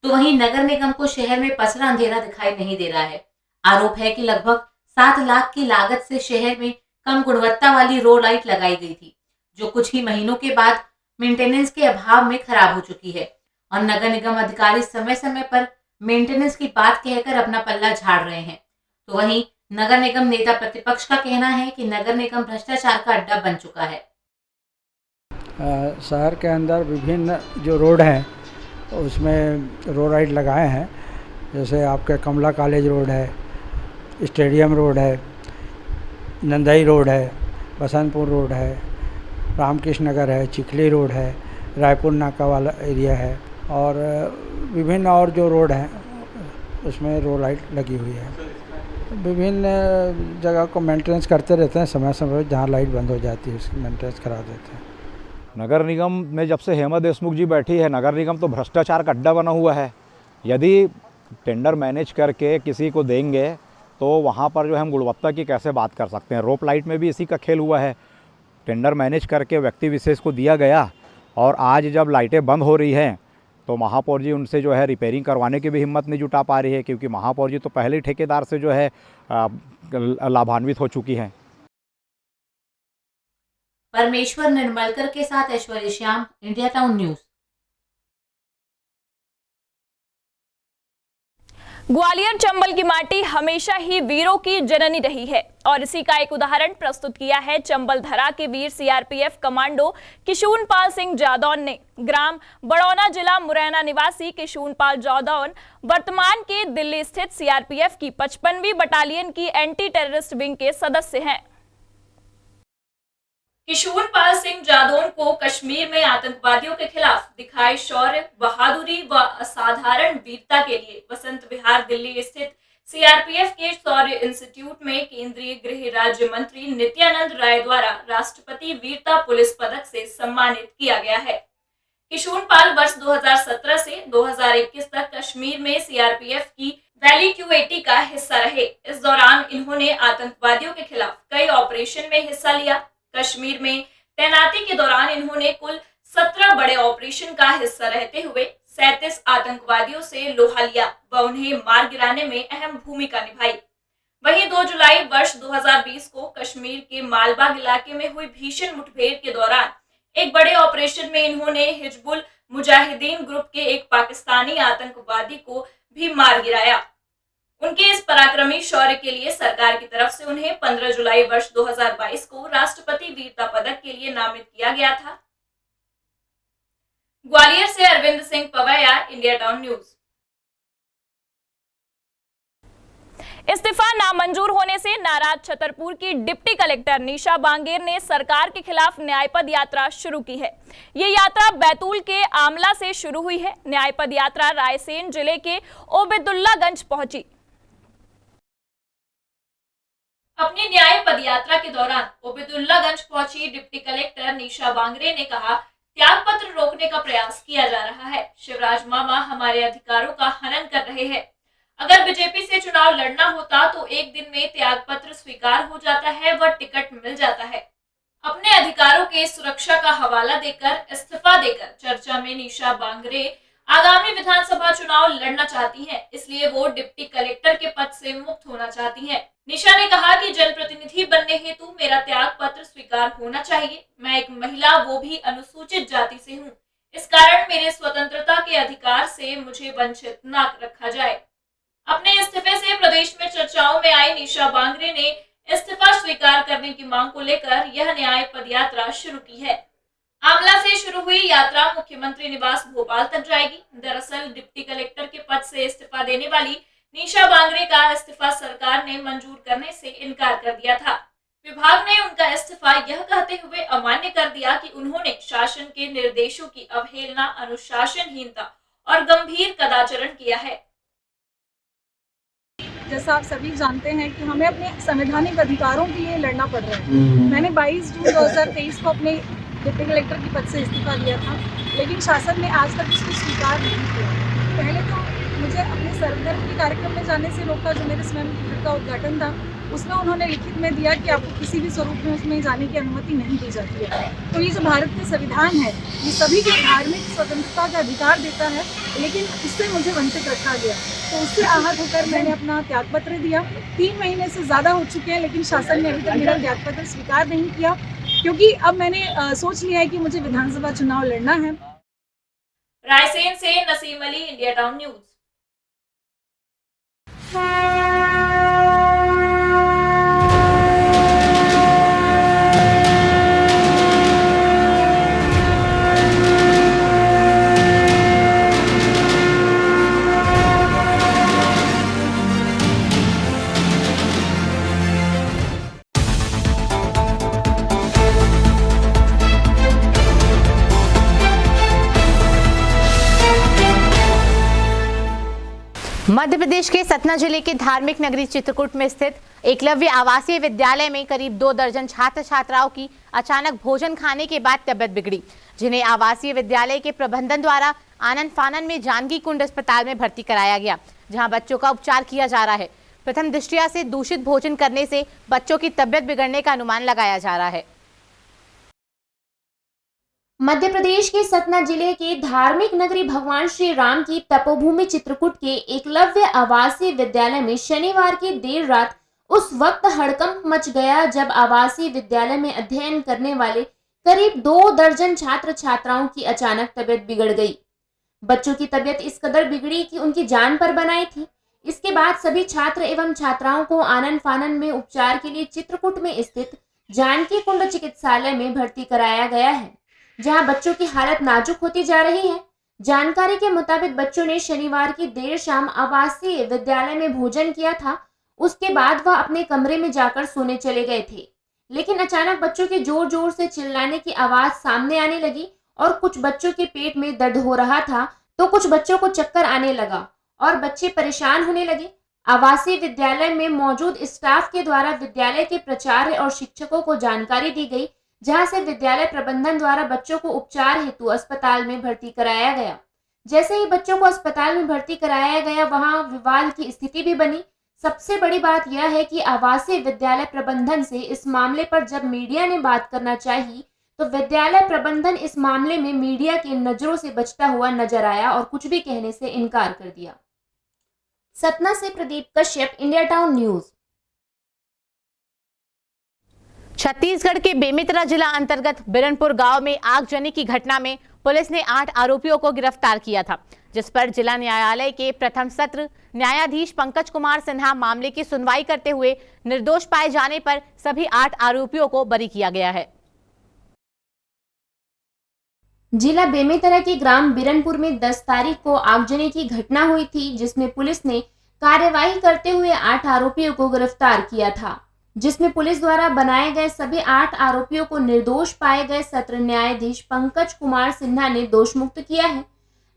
तो वहीं नगर निगम को शहर में पसरा अंधेरा दिखाई नहीं दे रहा है। आरोप है कि लगभग 7 लाख की लागत से शहर में कम गुणवत्ता वाली रो लाइट लगाई गई थी, जो कुछ ही महीनों के बाद मेंटेनेंस के अभाव में खराब हो चुकी है और नगर निगम अधिकारी समय समय पर मेंटेनेंस की बात कहकर अपना पल्ला झाड़ रहे हैं। तो वहीं नगर निगम नेता प्रतिपक्ष का कहना है कि नगर निगम भ्रष्टाचार का अड्डा बन चुका है। शहर के अंदर विभिन्न जो रोड हैं उसमें रो लाइट लगाए हैं, जैसे आपके कमला कॉलेज रोड है, स्टेडियम रोड है, नंदई रोड है, बसंतपुर रोड है, रामकृष्ण नगर है, चिखली रोड है, रायपुर नाका वाला एरिया है और विभिन्न और जो रोड हैं उसमें रो लाइट लगी हुई है। विभिन्न जगह को मेंटेनेंस करते रहते हैं, समय समय पर जहाँ लाइट बंद हो जाती है उसकी मेंटेनेंस करा देते हैं। नगर निगम में जब से हेमा देशमुख जी बैठी है, नगर निगम तो भ्रष्टाचार का अड्डा बना हुआ है। यदि टेंडर मैनेज करके किसी को देंगे तो वहाँ पर जो है हम गुणवत्ता की कैसे बात कर सकते हैं। रोप लाइट में भी इसी का खेल हुआ है। टेंडर मैनेज करके व्यक्ति विशेष को दिया गया और आज जब लाइटें बंद हो रही हैं तो महापौर जी उनसे जो है रिपेयरिंग करवाने की भी हिम्मत नहीं जुटा पा रही है, क्योंकि महापौर जी तो पहले ही ठेकेदार से जो है लाभान्वित हो चुकी हैं। परमेश्वर निर्मलकर के साथ Aishwarya Shyam, India Town News. Gwalior Chambal की माटी हमेशा ही वीरों की जननी रही है और इसी का एक उदाहरण प्रस्तुत किया है चंबल धरा के वीर सीआरपीएफ कमांडो किशुनपाल सिंह जादौन ने। ग्राम बड़ौना, जिला मुरैना निवासी किशुनपाल जादौन वर्तमान के दिल्ली स्थित सीआरपीएफ की 55वीं बटालियन की एंटी टेररिस्ट विंग के सदस्य हैं। किशुनपाल सिंह जादौन को कश्मीर में आतंकवादियों के खिलाफ दिखाए शौर्य, बहादुरी व असाधारण वीरता के लिए वसंत विहार दिल्ली स्थित सीआरपीएफ के शौर्य इंस्टीट्यूट में केंद्रीय गृह राज्य मंत्री नित्यानंद राय द्वारा राष्ट्रपति वीरता पुलिस पदक से सम्मानित किया गया है। किशुनपाल वर्ष 2017 से 2021 तक कश्मीर में सीआरपीएफ की वैली क्यू80 का हिस्सा रहे। इस दौरान इन्होंने आतंकवादियों के खिलाफ कई ऑपरेशन में हिस्सा लिया। कश्मीर में तैनाती के दौरान इन्होंने कुल 17 बड़े ऑपरेशन का हिस्सा रहते हुए 37 आतंकवादियों से लोहा लिया व उन्हें मार गिराने में अहम भूमिका निभाई। वहीं 2 जुलाई वर्ष 2020 को कश्मीर के मालबाग इलाके में हुई भीषण मुठभेड़ के दौरान एक बड़े ऑपरेशन में इन्होंने हिजबुल मुजाहिदीन ग्रुप के एक पाकिस्तानी आतंकवादी को भी मार गिराया। उनके इस पराक्रमी शौर्य के लिए सरकार की तरफ से उन्हें 15 जुलाई वर्ष 2022 को राष्ट्रपति वीरता पदक के लिए नामित किया गया था। ग्वालियर से Arvind Singh Pawaiya, India Town News. इस्तीफा नामंजूर होने से नाराज छतरपुर की डिप्टी कलेक्टर निशा बांगेर ने सरकार के खिलाफ न्यायपद यात्रा शुरू की है। ये यात्रा बैतूल के आमला से शुरू हुई है। न्यायपद यात्रा रायसेन जिले के ओबेदुल्लागंज पहुंची। अपनी न्याय पदयात्रा के दौरान ओबेदुल्लागंज पहुंची डिप्टी कलेक्टर निशा बांगरे ने कहा, त्याग पत्र रोकने का प्रयास किया जा रहा है। शिवराज मामा हमारे अधिकारों का हनन कर रहे हैं। अगर बीजेपी से चुनाव लड़ना होता तो एक दिन में त्याग पत्र स्वीकार हो जाता है व टिकट मिल जाता है। अपने अधिकारों के सुरक्षा का हवाला देकर इस्तीफा देकर चर्चा में निशा बांगरे आगामी विधानसभा चुनाव लड़ना चाहती हैं, इसलिए वो डिप्टी कलेक्टर के पद से मुक्त होना चाहती हैं। निशा ने कहा कि जनप्रतिनिधि बनने हेतु मेरा त्याग पत्र स्वीकार होना चाहिए। मैं एक महिला, वो भी अनुसूचित जाति से हूँ। इस कारण मेरे स्वतंत्रता के अधिकार से मुझे वंचित न रखा जाए। अपने इस्तीफे से प्रदेश में चर्चाओं में आई निशा बांगरे ने इस्तीफा स्वीकार करने की मांग को लेकर यह न्याय पदयात्रा शुरू की है। आमला से शुरू हुई यात्रा मुख्यमंत्री निवास भोपाल तक जाएगी। दरअसल डिप्टी कलेक्टर के पद से इस्तीफा देने वाली निशा बांगरे का इस्तीफा सरकार ने मंजूर करने से इनकार कर दिया था। विभाग ने उनका इस्तीफा यह कहते हुए अमान्य कर दिया कि उन्होंने शासन के निर्देशों की अवहेलना, अनुशासनहीनता और गंभीर कदाचारण किया है। जैसा आप सभी जानते हैं कि हमें अपने संवैधानिक अधिकारों के लिए लड़ना पड़ रहा है। मैंने 22 जून 2023 को अपने डिप्टी कलेक्टर के पद से इस्तीफा दिया था, लेकिन शासन ने आज तक इसको स्वीकार नहीं किया। पहले तो मुझे अपने सर्वधर्म के कार्यक्रम में जाने से रोका, जो मेरे स्वयं के घर का उद्घाटन था, उसमें उन्होंने लिखित में दिया कि आपको किसी भी स्वरूप में उसमें जाने की अनुमति नहीं दी जाती है। तो ये जो भारत के संविधान है, ये सभी को धार्मिक स्वतंत्रता का अधिकार देता है, लेकिन उससे मुझे वंचित रखा गया। तो उससे आहत होकर मैंने अपना त्यागपत्र दिया। 3 महीने से ज़्यादा हो चुके हैं, लेकिन शासन ने अभी तक मेरा त्यागपत्र स्वीकार नहीं किया, क्योंकि अब मैंने सोच लिया है कि मुझे विधानसभा चुनाव लड़ना है। रायसेन से Naseem Ali, India Town News. Madhya Pradesh के सतना जिले के धार्मिक नगरी चित्रकूट में स्थित एकलव्य आवासीय विद्यालय में करीब 2 दर्जन छात्र छात्राओं की अचानक भोजन खाने के बाद तबियत बिगड़ी, जिन्हें आवासीय विद्यालय के प्रबंधन द्वारा आनन फानन में जानकी कुंड अस्पताल में भर्ती कराया गया, जहां बच्चों का उपचार किया जा रहा है। प्रथम दृष्टया से दूषित भोजन करने से बच्चों की तबियत बिगड़ने का अनुमान लगाया जा रहा है। मध्य प्रदेश के सतना जिले के धार्मिक नगरी भगवान श्री राम की तपोभूमि चित्रकूट के एकलव्य आवासीय विद्यालय में शनिवार की देर रात उस वक्त हड़कंप मच गया जब आवासीय विद्यालय में अध्ययन करने वाले करीब 2 दर्जन छात्र छात्राओं की अचानक तबियत बिगड़ गई। बच्चों की तबियत इस कदर बिगड़ी कि उनकी जान पर बनाई थी। इसके बाद सभी छात्र एवं छात्राओं को आनन फानन में उपचार के लिए चित्रकूट में स्थित जानकी कुंड चिकित्सालय में भर्ती कराया गया है, जहां बच्चों की हालत नाजुक होती जा रही है। जानकारी के मुताबिक बच्चों ने शनिवार की देर शाम आवासीय विद्यालय में भोजन किया था। उसके बाद वह अपने कमरे में जाकर सोने चले गए थे, लेकिन अचानक बच्चों के जोर जोर से चिल्लाने की आवाज सामने आने लगी और कुछ बच्चों के पेट में दर्द हो रहा था, तो कुछ बच्चों को चक्कर आने लगा और बच्चे परेशान होने लगे। आवासीय विद्यालय में मौजूद स्टाफ के द्वारा विद्यालय के प्राचार्य और शिक्षकों को जानकारी दी गई, जहां से विद्यालय प्रबंधन द्वारा बच्चों को उपचार हेतु अस्पताल में भर्ती कराया गया। जैसे ही बच्चों को अस्पताल में भर्ती कराया गया, वहां विवाद की स्थिति भी बनी। सबसे बड़ी बात यह है कि आवासीय विद्यालय प्रबंधन से इस मामले पर जब मीडिया ने बात करना चाहिए, तो विद्यालय प्रबंधन इस मामले में मीडिया की नजरों से बचता हुआ नजर आया और कुछ भी कहने से इनकार कर दिया। सतना से Pradeep Kashyap, India Town News. Chhattisgarh के बेमेतरा जिला अंतर्गत बिरनपुर गांव में आगजनी की घटना में पुलिस ने 8 आरोपियों को गिरफ्तार किया था, जिस पर जिला न्यायालय के प्रथम सत्र न्यायाधीश पंकज कुमार सिन्हा मामले की सुनवाई करते हुए निर्दोष पाए जाने पर सभी 8 आरोपियों को बरी किया गया है। जिला बेमेतरा के ग्राम बिरनपुर में 10 तारीख को आगजनी की घटना हुई थी, जिसमें पुलिस ने कार्यवाही करते हुए 8 आरोपियों को गिरफ्तार किया था, जिसमें पुलिस द्वारा बनाए गए सभी 8 आरोपियों को निर्दोष पाए गए सत्र न्यायाधीश पंकज कुमार सिन्हा ने दोष मुक्त किया है।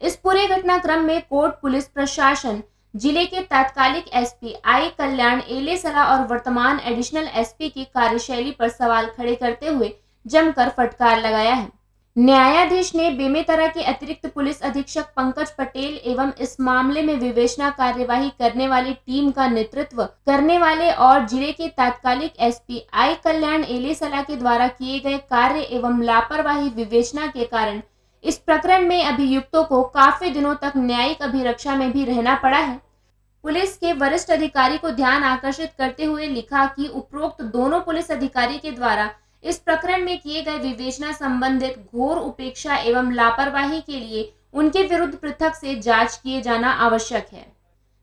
इस पूरे घटनाक्रम में कोर्ट, पुलिस प्रशासन, जिले के तात्कालिक एसपी आई कल्याण एलेसरा और वर्तमान एडिशनल एसपी की कार्यशैली पर सवाल खड़े करते हुए जमकर फटकार लगाया है। न्यायाधीश ने बेमेतरा के अतिरिक्त पुलिस अधीक्षक पंकज पटेल एवं इस मामले में विवेचना कार्यवाही करने वाली टीम का नेतृत्व करने वाले और जिले के तात्कालिक एसपी आई कल्याण एलेसला के द्वारा किए गए कार्य एवं लापरवाही विवेचना के कारण इस प्रकरण में अभियुक्तों को काफी दिनों तक न्यायिक अभिरक्षा में भी रहना पड़ा है। पुलिस के वरिष्ठ अधिकारी को ध्यान आकर्षित करते हुए लिखा कि उपरोक्त दोनों पुलिस अधिकारी के द्वारा इस प्रकरण में किए गए विवेचना संबंधित घोर उपेक्षा एवं लापरवाही के लिए उनके विरुद्ध पृथक से जांच किए जाना आवश्यक है।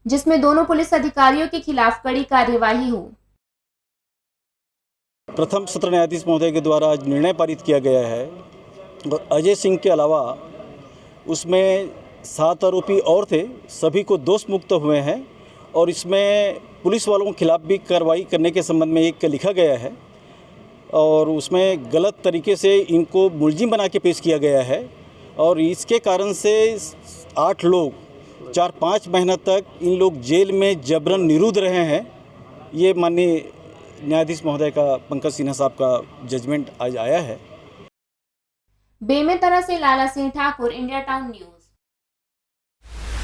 जिसमें दोनों पुलिस अधिकारियों के खिलाफ कड़ी कार्यवाही हो। प्रथम सत्र न्यायाधीश महोदय के द्वारा आज निर्णय पारित किया गया है और अजय सिंह के अलावा उसमें 7 आरोपी और थे, सभी को दोष मुक्त हुए हैं और इसमें पुलिस वालों के खिलाफ भी कार्रवाई करने के संबंध में एक लिखा गया है और उसमें गलत तरीके से इनको मुलजिम बना के पेश किया गया है और इसके कारण से 8 लोग 4-5 महीना तक इन लोग जेल में जबरन निरुद्ध रहे हैं। ये माननीय न्यायाधीश महोदय का पंकज सिन्हा साहब का जजमेंट आज आया है। बेमेतरा से Lala Singh Thakur, India Town News.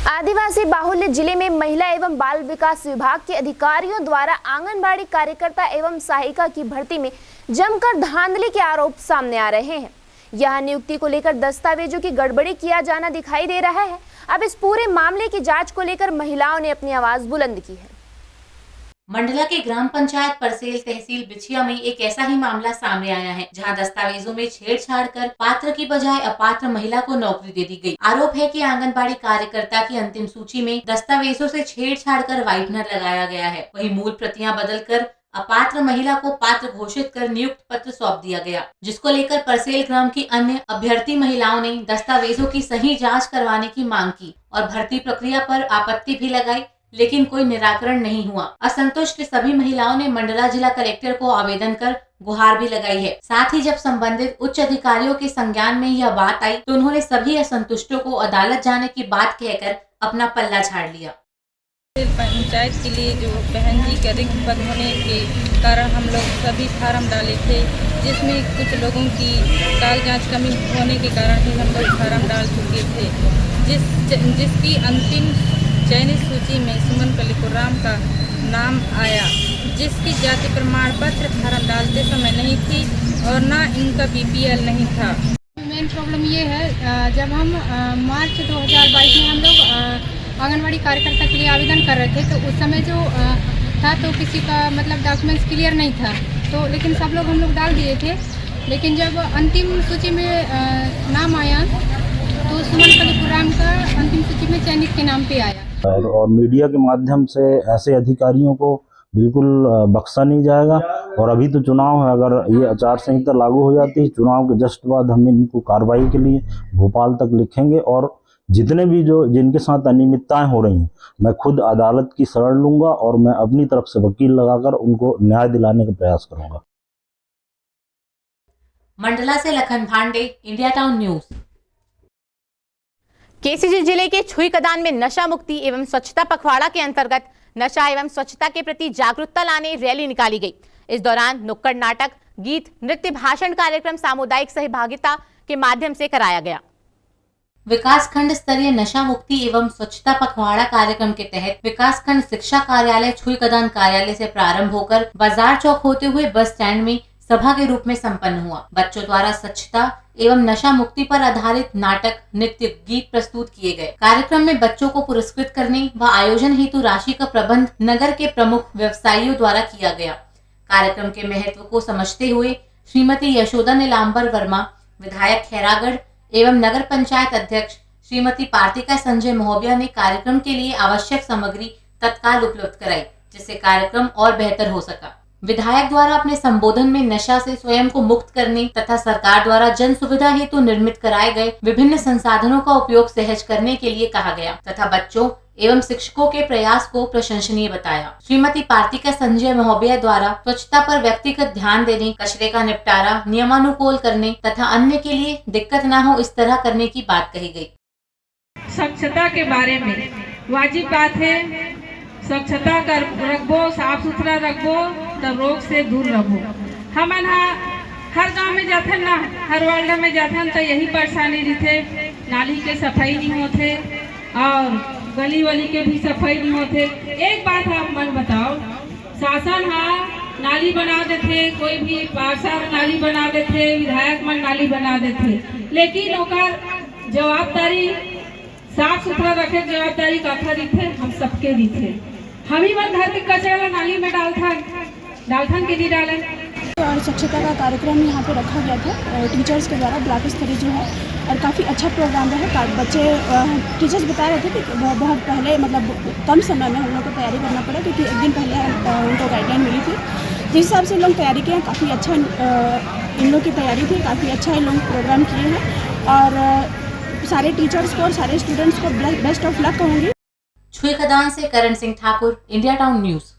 आदिवासी बाहुल्य जिले में महिला एवं बाल विकास विभाग के अधिकारियों द्वारा आंगनबाड़ी कार्यकर्ता एवं सहायिका की भर्ती में जमकर धांधली के आरोप सामने आ रहे हैं। यह नियुक्ति को लेकर दस्तावेजों की गड़बड़ी किया जाना दिखाई दे रहा है। अब इस पूरे मामले की जांच को लेकर महिलाओं ने अपनी आवाज बुलंद की है। मंडला के ग्राम पंचायत परसेल तहसील बिछिया में एक ऐसा ही मामला सामने आया है, जहां दस्तावेजों में छेड़छाड़ कर पात्र की बजाय अपात्र महिला को नौकरी दे दी गई। आरोप है कि आंगनबाड़ी कार्यकर्ता की अंतिम सूची में दस्तावेजों से छेड़छाड़ कर व्हाइटनर लगाया गया है। वहीं मूल प्रतियां बदलकर अपात्र महिला को पात्र घोषित कर नियुक्त पत्र सौंप दिया गया, जिसको लेकर परसेल ग्राम की अन्य अभ्यर्थी महिलाओं ने दस्तावेजों की सही जाँच करवाने की मांग की और भर्ती प्रक्रिया पर आपत्ति भी लगाई, लेकिन कोई निराकरण नहीं हुआ। असंतुष्ट सभी महिलाओं ने मंडला जिला कलेक्टर को आवेदन कर गुहार भी लगाई है। साथ ही जब संबंधित उच्च अधिकारियों के संज्ञान में यह बात आई तो उन्होंने सभी असंतुष्टों को अदालत जाने की बात कहकर अपना पल्ला झाड़ लिया। पंचायत के लिए जो बहन जी के रिक्त पद होने के कारण हम लोग सभी फार्म डाले थे, जिसमें कुछ लोगों की कागजात कमी होने के कारण ही हम लोग फार्म डाल चुके थे, जिसकी अंतिम चयनित सूची में सुमन कलिकुराम का नाम आया, जिसकी जाति प्रमाण पत्र फार्म डालते समय नहीं थी और ना इनका BPL नहीं था। मेन प्रॉब्लम ये है, जब हम मार्च 2022 में हम लोग आंगनवाड़ी कार्यकर्ता के लिए आवेदन कर रहे थे तो उस समय जो था तो किसी का मतलब डॉक्यूमेंट्स क्लियर नहीं था, तो लेकिन सब लोग हम लोग डाल दिए थे। लेकिन जब अंतिम सूची में नाम आया तो सुमन कलिकुराम का अंतिम सूची में चयनित के नाम पे आया। और मीडिया के माध्यम से ऐसे अधिकारियों को बिल्कुल बख्शा नहीं जाएगा। और अभी तो चुनाव है, अगर ये आचार संहिता लागू हो जाती है, चुनाव के जस्ट बाद हम इनको कार्रवाई के लिए भोपाल तक लिखेंगे और जितने भी जिनके साथ अनियमितताएं हो रही हैं मैं खुद अदालत की शरण लूंगा और मैं अपनी तरफ से वकील लगाकर उनको न्याय दिलाने का प्रयास करूंगा। मंडला से लखन भांडे, इंडिया टाउन न्यूज। केसीजी जिले के छुईकदान में नशा मुक्ति एवं स्वच्छता पखवाड़ा के अंतर्गत नशा एवं स्वच्छता के प्रति जागरूकता लाने रैली निकाली गई। इस दौरान नुक्कड़ नाटक, गीत, नृत्य, भाषण कार्यक्रम सामुदायिक सहभागिता के माध्यम से कराया गया। विकास खंड स्तरीय नशा मुक्ति एवं स्वच्छता पखवाड़ा कार्यक्रम के तहत विकास खंड शिक्षा कार्यालय छुईकदान कार्यालय से प्रारंभ होकर बाजार चौक होते हुए बस स्टैंड में सभा के रूप में संपन्न हुआ। बच्चों द्वारा स्वच्छता एवं नशा मुक्ति पर आधारित नाटक, नृत्य, गीत प्रस्तुत किए गए। कार्यक्रम में बच्चों को पुरस्कृत करने व आयोजन हेतु राशि का प्रबंध नगर के प्रमुख व्यवसायियों द्वारा किया गया। कार्यक्रम के महत्व को समझते हुए श्रीमती यशोदा नीलांबर वर्मा, विधायक खैरागढ़ एवं नगर पंचायत अध्यक्ष श्रीमती पार्थिका संजय महोबिया ने कार्यक्रम के लिए आवश्यक सामग्री तत्काल उपलब्ध कराई, जिससे कार्यक्रम और बेहतर हो सका। विधायक द्वारा अपने संबोधन में नशा से स्वयं को मुक्त करने तथा सरकार द्वारा जन सुविधा हेतु निर्मित कराए गए विभिन्न संसाधनों का उपयोग सहज करने के लिए कहा गया तथा बच्चों एवं शिक्षकों के प्रयास को प्रशंसनीय बताया। श्रीमती पार्थिका संजय महोबिया द्वारा स्वच्छता पर व्यक्तिगत ध्यान देने, कचरे का निपटारा नियमानुकूल करने तथा अन्य के लिए दिक्कत न हो इस तरह करने की बात कही गई। स्वच्छता के बारे में वाजिब बात है, स्वच्छता कर रखबो, साफ सुथरा रखबो तो रोग से दूर रहो। हम हर गांव में जाते ना, हर वार्ड में जाते तो यही परेशानी रहते, नाली के सफाई नहीं होते और गली वली के भी सफाई नहीं होते। एक बात आप मन बताओ, शासन नाली बना देते, कोई भी पार्षद नाली बना देते, विधायक मन नाली बना देते, लेकिन ओकर जवाबदारी साफ सुथरा रखे जवाबदारी काफा दिखे हम सबके दिखे। हम ही मन घर के कचरा नाली में डालथन के नहीं डाले। और स्वच्छता का कार्यक्रम यहाँ पे रखा गया था टीचर्स के द्वारा ब्लॉक स्तरीय जो है, और काफ़ी अच्छा प्रोग्राम रहा। बच्चे टीचर्स बता रहे थे कि बहुत पहले मतलब कम समय में हम लोग को तैयारी करना पड़ा, क्योंकि एक दिन पहले उनको गाइडलाइन मिली थी। जिस हिसाब से लोग तैयारी किए, काफ़ी अच्छा इन लोग की तैयारी थी, काफ़ी अच्छा इन लोग प्रोग्राम किए हैं, और सारे टीचर्स को और सारे स्टूडेंट्स को बेस्ट ऑफ लक कहूँगी। छुई खदान से Karan Singh Thakur, India Town News.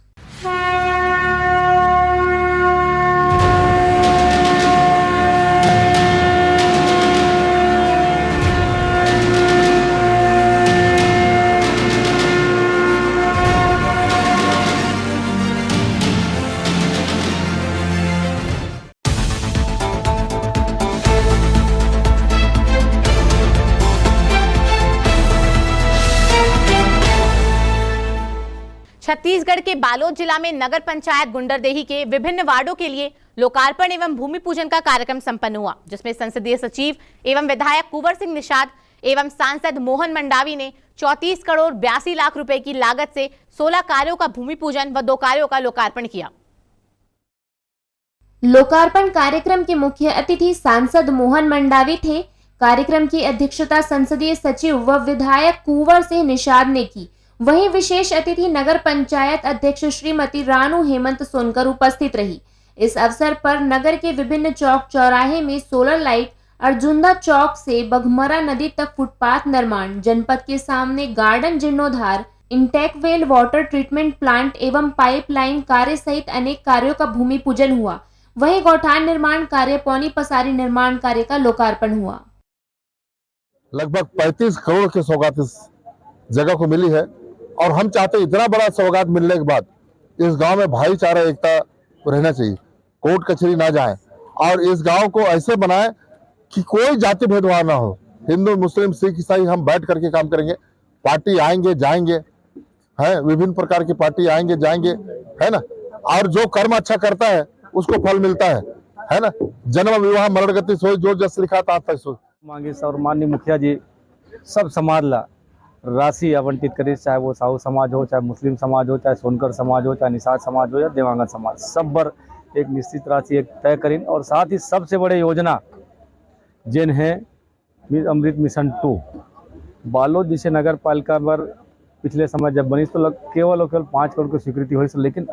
Chhattisgarh के बालोद जिला में नगर पंचायत गुंडरदेही के विभिन्न वार्डों के लिए लोकार्पण एवं भूमि पूजन का कार्यक्रम संपन्न हुआ, जिसमें संसदीय सचिव एवं विधायक कुंवर सिंह निषाद एवं सांसद मोहन मंडावी ने 34 करोड़ 82 लाख रुपए की लागत से 16 कार्यों का भूमि पूजन व 2 कार्यों का लोकार्पण किया। लोकार्पण कार्यक्रम के मुख्य अतिथि सांसद मोहन मंडावी थे। कार्यक्रम की अध्यक्षता संसदीय सचिव व विधायक कुंवर सिंह निषाद ने की। वहीं विशेष अतिथि नगर पंचायत अध्यक्ष श्रीमती रानू हेमंत सोनकर उपस्थित रही। इस अवसर पर नगर के विभिन्न चौक चौराहे में सोलर लाइट, अर्जुंदा चौक से बघमरा नदी तक फुटपाथ निर्माण, जनपद के सामने गार्डन जीर्णोद्धार, intake well water treatment plant एवं पाइपलाइन कार्य सहित अनेक कार्यों का भूमि पूजन हुआ। वहीं गौठान निर्माण कार्य, पौनी पसारी निर्माण कार्य का लोकार्पण हुआ। लगभग 35 करोड़ की सौगात इस जगह को मिली है, और हम चाहते इतना बड़ा सौगात मिलने के बाद इस गांव में भाईचारा एकता रहना चाहिए, कोर्ट कचहरी ना जाए, और इस गांव को ऐसे बनाए कि कोई जाति भेदभाव ना हो। हिंदू, मुस्लिम, सिख, ईसाई हम बैठ करके काम करेंगे। पार्टी आएंगे जाएंगे, है विभिन्न प्रकार की पार्टी आएंगे जाएंगे, है ना, और जो कर्म अच्छा करता है उसको फल मिलता है ना। जन्म विवाह मरण गति सोई, जो जस लिखा था सोई। मांगे और माननीय मुखिया जी सब समाज ला राशि आवंटित करें, चाहे वो साहू समाज हो, चाहे मुस्लिम समाज हो, चाहे सोनकर समाज हो, चाहे निषाद समाज हो या देवांगन समाज, सब पर एक निश्चित राशि एक तय करें। और साथ ही सबसे बड़े योजना जिन है अमृत मिशन 2 बालोद जिसे नगर पालिका पर पिछले समय जब बनी तो केवल 5 करोड़ की स्वीकृति हुई, लेकिन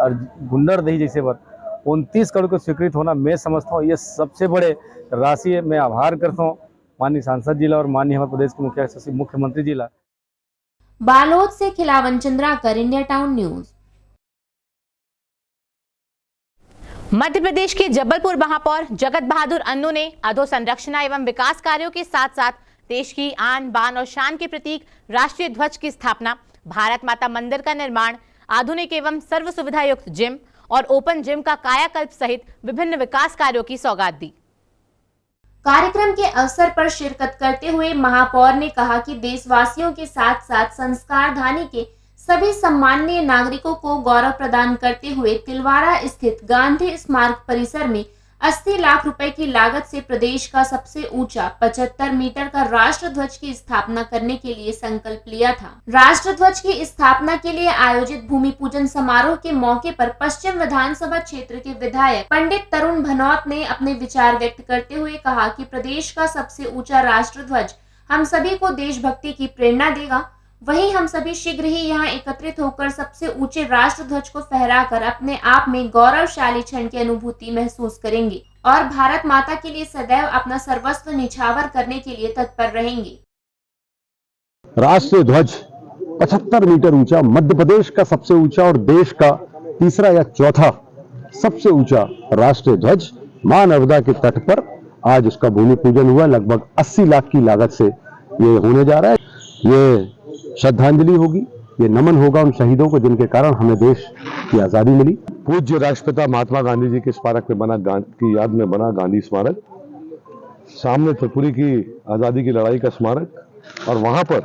गुंडरदेही जैसे पर 29 करोड़ की स्वीकृत होना मैं समझता हूँ ये सबसे बड़े राशि है। मैं आभार करता हूँ माननीय सांसद जिला और माननीय हमारे प्रदेश के मुखिया सचिव मुख्यमंत्री जिला। बालोद से Khilawan Chandrakar, India Town News. Madhya Pradesh के जबलपुर महापौर जगत बहादुर अन्नू ने अधोसंरचना एवं विकास कार्यों के साथ साथ देश की आन बान और शान के प्रतीक राष्ट्रीय ध्वज की स्थापना, भारत माता मंदिर का निर्माण, आधुनिक एवं सर्व सुविधा युक्त जिम और ओपन जिम का कायाकल्प सहित विभिन्न विकास कार्यों की सौगात दी। कार्यक्रम के अवसर पर शिरकत करते हुए महापौर ने कहा कि देशवासियों के साथ साथ संस्कारधानी के सभी सम्माननीय नागरिकों को गौरव प्रदान करते हुए तिलवारा स्थित गांधी स्मारक परिसर में 80 लाख रुपए की लागत से प्रदेश का सबसे ऊंचा 75 मीटर का राष्ट्र ध्वज की स्थापना करने के लिए संकल्प लिया था। राष्ट्र ध्वज की स्थापना के लिए आयोजित भूमि पूजन समारोह के मौके पर पश्चिम विधानसभा क्षेत्र के विधायक पंडित तरुण भनौत ने अपने विचार व्यक्त करते हुए कहा कि प्रदेश का सबसे ऊंचा राष्ट्र ध्वज हम सभी को देशभक्ति की प्रेरणा देगा। वहीं हम सभी शीघ्र ही यहाँ एकत्रित होकर सबसे ऊंचे राष्ट्र ध्वज को फहराकर अपने आप में गौरवशाली क्षण की अनुभूति महसूस करेंगे और भारत माता के लिए सदैव अपना सर्वस्व निछावर करने के लिए तत्पर रहेंगे। राष्ट्रीय ध्वज 75 मीटर ऊंचा, मध्य प्रदेश का सबसे ऊंचा और देश का तीसरा या चौथा सबसे ऊंचा राष्ट्रीय ध्वज मां नर्मदा के तट पर आज उसका भूमि पूजन हुआ। लगभग 80 लाख की लागत से ये होने जा रहा है। ये श्रद्धांजलि होगी, ये नमन होगा उन शहीदों को जिनके कारण हमें देश की आजादी मिली। पूज्य राष्ट्रपिता महात्मा गांधी जी के स्मारक में बना, की याद में बना गांधी स्मारक, सामने त्रिपुरी की आजादी की लड़ाई का स्मारक, और वहां पर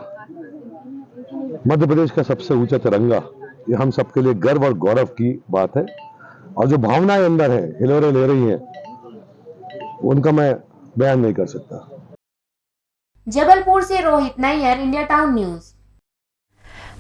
मध्य प्रदेश का सबसे ऊंचा तिरंगा, ये हम सबके लिए गर्व और गौरव की बात है। और जो भावनाएं अंदर है, हिलोरे ले रही हैं, उनका मैं बयान नहीं कर सकता। जबलपुर से Rohit Nayyar, India Town News.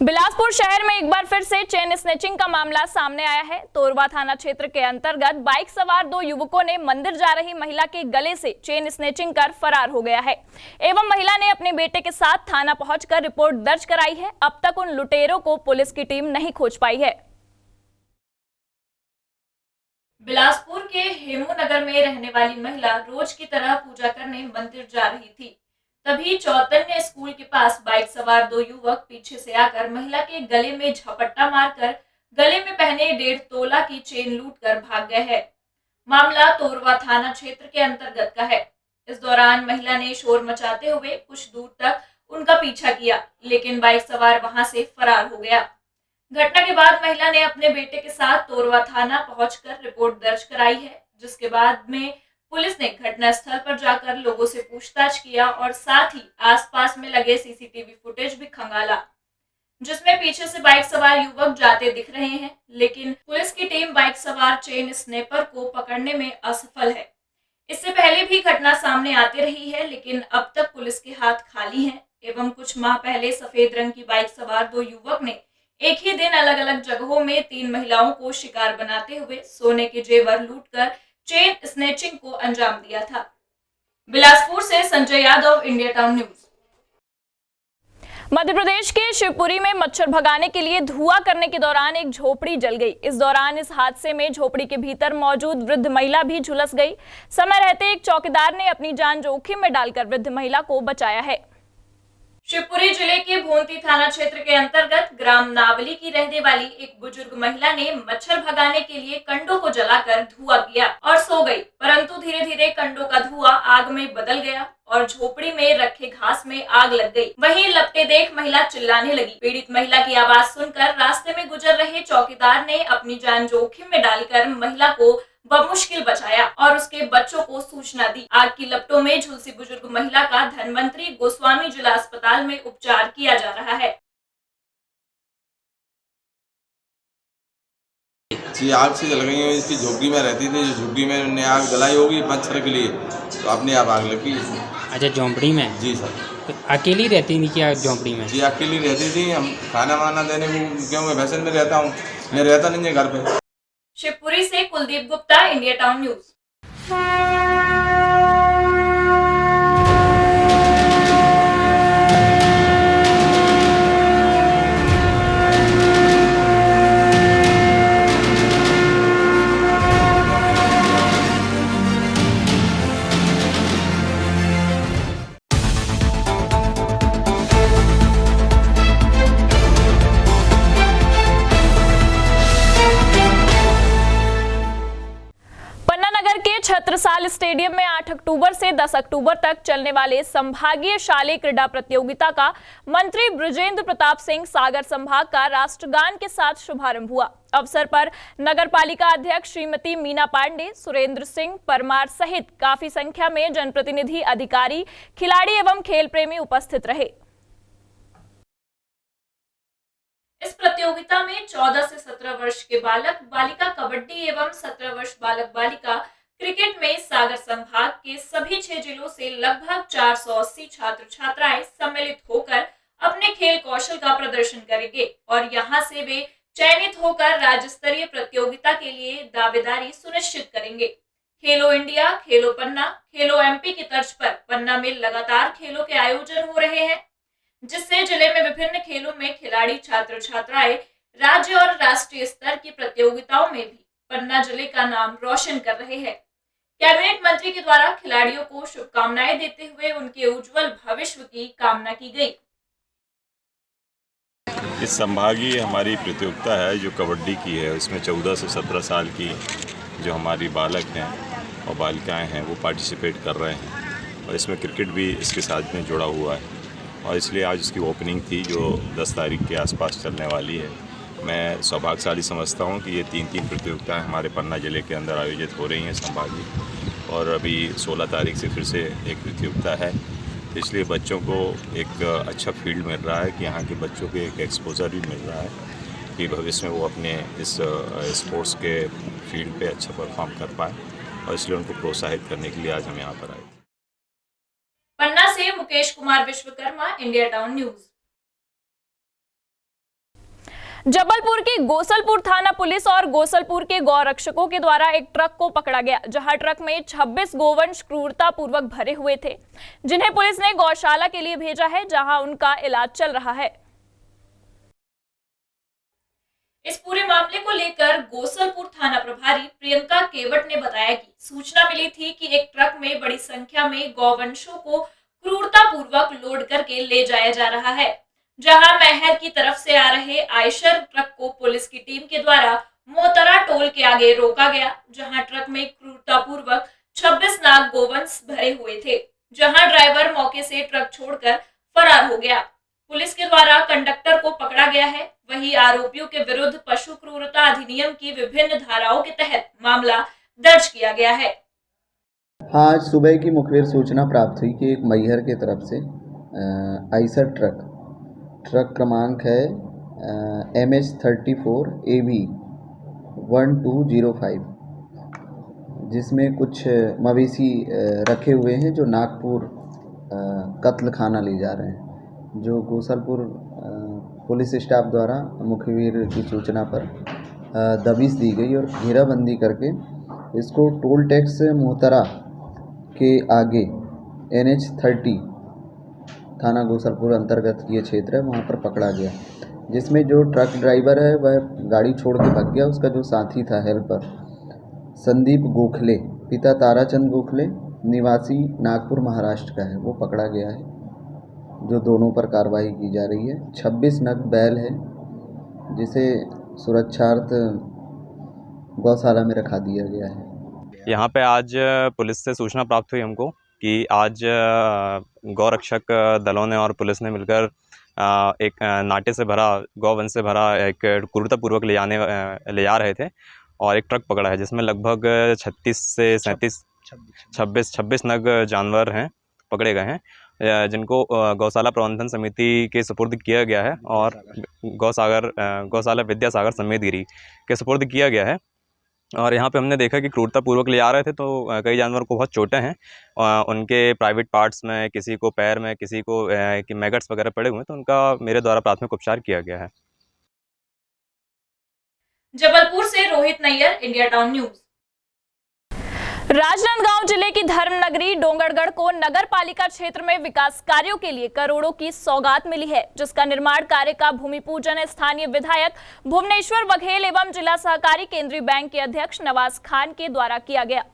Bilaspur शहर में एक बार फिर से चेन स्नैचिंग का मामला सामने आया है। तोरवा थाना क्षेत्र के अंतर्गत बाइक सवार दो युवकों ने मंदिर जा रही महिला के गले से चेन स्नैचिंग कर फरार हो गया है एवं महिला ने अपने बेटे के साथ थाना पहुंचकर रिपोर्ट दर्ज कराई है। अब तक उन लुटेरों को पुलिस की टीम नहीं खोज पाई है। बिलासपुर के हेमू नगर में रहने वाली महिला रोज की तरह पूजा करने मंदिर जा रही थी। तभी चौतन्य स्कूल के पास बाइक सवार दो युवक पीछे से आकर महिला के गले में झपट्टा मारकर गले में पहने 1.5 तोला की चेन लूटकर भाग गए हैं। मामला तोरवा थाना क्षेत्र के अंतर्गत का है। इस दौरान महिला ने शोर मचाते हुए कुछ दूर तक उनका पीछा किया, लेकिन बाइक सवार वहां से फरार हो गया। घटना के बाद महिला ने अपने बेटे के साथ तोरवा थाना पहुंचकर रिपोर्ट दर्ज कराई है, जिसके बाद में पुलिस ने घटनास्थल पर जाकर लोगों से पूछताछ किया और साथ ही आसपास में लगे सीसीटीवी फुटेज भी खंगाला, जिसमें पीछे से बाइक सवार युवक जाते दिख रहे हैं, लेकिन पुलिस की टीम बाइक सवार चेन स्नैपर को पकड़ने में असफल है। इससे पहले भी घटना सामने आती रही है, लेकिन अब तक पुलिस के हाथ खाली हैं एवं कुछ माह पहले सफेद रंग की बाइक सवार दो युवक ने एक ही दिन अलग अलग जगहों में 3 महिलाओं को शिकार बनाते हुए सोने के जेवर लूटकर चेन स्नैचिंग को अंजाम दिया था। बिलासपुर से Sanjay Yadav, India Town News. Madhya Pradesh के शिवपुरी में मच्छर भगाने के लिए धुआं करने के दौरान एक झोपड़ी जल गई। इस दौरान इस हादसे में झोपड़ी के भीतर मौजूद वृद्ध महिला भी झुलस गई। समय रहते एक चौकीदार ने अपनी जान जोखिम में डालकर वृद्ध महिला को बचाया है। शिवपुरी जिले के भोंती थाना क्षेत्र के अंतर्गत ग्राम नावली की रहने वाली एक बुजुर्ग महिला ने मच्छर भगाने के लिए कंडों को जलाकर धुआं किया और सो गई, परंतु धीरे धीरे कंडों का धुआं आग में बदल गया और झोपड़ी में रखे घास में आग लग गई। वहीं लपटे देख महिला चिल्लाने लगी। पीड़ित महिला की आवाज सुनकर रास्ते में गुजर रहे चौकीदार ने अपनी जान जोखिम में डालकर महिला को बमुश्किल बचाया और उसके बच्चों को सूचना दी। आग की लपटों में झुलसी बुजुर्ग महिला का धनवंतरी गोस्वामी जिला अस्पताल में उपचार किया जा रहा है। जी आग से जल गई है। इसकी झुग्गी में रहती थी, जो झुग्गी में ने आग जलाई होगी मच्छर के लिए, तो अपने आप आग लगी। अच्छा, झोंपड़ी में? जी सर। तो अकेली रहती थी क्या झोंपड़ी में? जी अकेली रहती थी। हम खाना वाना देने को, क्यों मैं वैसे में रहता हूँ, मैं रहता नहीं है घर पे। शिवपुरी से Kuldeep Gupta, India Town news. Chhatrasal stadium में 8 अक्टूबर से 10 अक्टूबर तक चलने वाले संभागीय शालेय क्रीड़ा प्रतियोगिता का मंत्री बृजेंद्र प्रताप सिंह सागर संभाग का राष्ट्रगान के साथ शुभारंभ हुआ। अवसर पर नगरपालिका अध्यक्ष श्रीमती मीना पांडे, सुरेंद्र सिंह परमार सहित काफी संख्या में जनप्रतिनिधि, अधिकारी, खिलाड़ी एवं खेल प्रेमी उपस्थित रहे। इस प्रतियोगिता में 14 से 17 वर्ष के बालक बालिका कबड्डी एवं 17 वर्ष बालक बालिका क्रिकेट में सागर संभाग के सभी 6 जिलों से लगभग 480 छात्र छात्राएं सम्मिलित होकर अपने खेल कौशल का प्रदर्शन करेंगे और यहां से वे चयनित होकर राज्य स्तरीय प्रतियोगिता के लिए दावेदारी सुनिश्चित करेंगे। खेलो इंडिया, खेलो पन्ना, खेलो एमपी की तर्ज पर पन्ना में लगातार खेलों के आयोजन हो रहे हैं, जिससे जिले में विभिन्न खेलों में खिलाड़ी छात्र छात्राएं राज्य और राष्ट्रीय स्तर की प्रतियोगिताओं में भी पन्ना जिले का नाम रोशन कर रहे हैं। कैबिनेट मंत्री के द्वारा खिलाड़ियों को शुभकामनाएं देते हुए उनके उज्जवल भविष्य की कामना की गई। इस संभागीय हमारी प्रतियोगिता है जो कबड्डी की है, इसमें 14 से 17 साल की जो हमारी बालक हैं और बालिकाएं हैं वो पार्टिसिपेट कर रहे हैं और इसमें क्रिकेट भी इसके साथ में जुड़ा हुआ है और इसलिए आज उसकी ओपनिंग थी जो 10 तारीख के आसपास चलने वाली है। मैं सौभाग्यशाली समझता हूं कि ये 3 प्रतियोगिताएं हमारे पन्ना ज़िले के अंदर आयोजित हो रही हैं संभागीय, और अभी 16 तारीख से फिर से एक प्रतियोगिता है। इसलिए बच्चों को एक अच्छा फील्ड मिल रहा है कि यहाँ के बच्चों को एक एक्सपोजर भी मिल रहा है कि भविष्य में वो अपने इस स्पोर्ट्स के फील्ड पे अच्छा परफॉर्म कर पाए, और इसलिए उनको प्रोत्साहित करने के लिए आज हम यहाँ पर आए। पन्ना से Mukesh Kumar Vishwakarma, India Town news. Jabalpur की गोसलपुर थाना पुलिस और गोसलपुर के गौरक्षकों के द्वारा एक ट्रक को पकड़ा गया, जहां ट्रक में 26 गोवंश क्रूरता पूर्वक भरे हुए थे, जिन्हें पुलिस ने गौशाला के लिए भेजा है, जहां उनका इलाज चल रहा है। इस पूरे मामले को लेकर गोसलपुर थाना प्रभारी प्रियंका केवट ने बताया कि सूचना मिली थी कि एक ट्रक में बड़ी संख्या में गौवंशों को क्रूरतापूर्वक लोड करके ले जाया जा रहा है, जहां महर की तरफ से आ रहे आयशर ट्रक को पुलिस की टीम के द्वारा मोहतरा टोल के आगे रोका गया, जहां ट्रक में क्रूरतापूर्वक 26 नाग गोवंश भरे हुए थे, जहां ड्राइवर मौके से ट्रक छोड़कर फरार हो गया। पुलिस के द्वारा कंडक्टर को पकड़ा गया है। वहीं आरोपियों के विरुद्ध पशु क्रूरता अधिनियम की विभिन्न धाराओं के तहत मामला दर्ज किया गया है। आज सुबह की मुखबिर सूचना प्राप्त हुई कि एक मैहर की तरफ से आइसर ट्रक क्रमांक है MH34 AB 1205, जिसमें कुछ मवेशी रखे हुए हैं जो नागपुर कत्ल खाना ले जा रहे हैं। जो गोसलपुर पुलिस स्टाफ द्वारा मुखबिर की सूचना पर दबिश दी गई और घेराबंदी करके इसको टोल टैक्स मोहतरा के आगे NH30 थाना गोसलपुर अंतर्गत ये क्षेत्र है, वहाँ पर पकड़ा गया, जिसमें जो ट्रक ड्राइवर है वह गाड़ी छोड़ के भाग गया। उसका जो साथी था हेल्पर संदीप गोखले, पिता ताराचंद गोखले, निवासी नागपुर महाराष्ट्र का है, वो पकड़ा गया है, जो दोनों पर कार्रवाई की जा रही है। 26 नग बैल है, जिसे सुरक्षार्थ गौशाला में रखा दिया गया है। यहाँ पे आज पुलिस से सूचना प्राप्त हुई हमको कि आज गौरक्षक दलों ने और पुलिस ने मिलकर एक नाटे से भरा, गौवंश से भरा एक क्रूरतापूर्वक ले जा रहे थे और एक ट्रक पकड़ा है, जिसमें लगभग 36 से 26 नग जानवर हैं पकड़े गए हैं, जिनको गौशाला प्रबंधन समिति के सुपुर्द किया गया है और गौशाला विद्यासागर समेतगिरी के सुपुर्द किया गया है। और यहाँ पे हमने देखा कि क्रूरतापूर्वक ले आ रहे थे, तो कई जानवरों को बहुत चोटें हैं, उनके प्राइवेट पार्ट्स में, किसी को पैर में, किसी को मैगट्स वगैरह पड़े हुए हैं, तो उनका मेरे द्वारा प्राथमिक उपचार किया गया है। जबलपुर से Rohit Nayyar, India Town News. Rajnandgaon जिले की धर्मनगरी डोंगरगढ़ को नगर पालिका क्षेत्र में विकास कार्यों के लिए करोड़ों की सौगात मिली है, जिसका निर्माण कार्य का भूमि पूजन स्थानीय विधायक भुवनेश्वर बघेल एवं जिला सहकारी केंद्रीय बैंक के अध्यक्ष नवाज खान के द्वारा किया गया।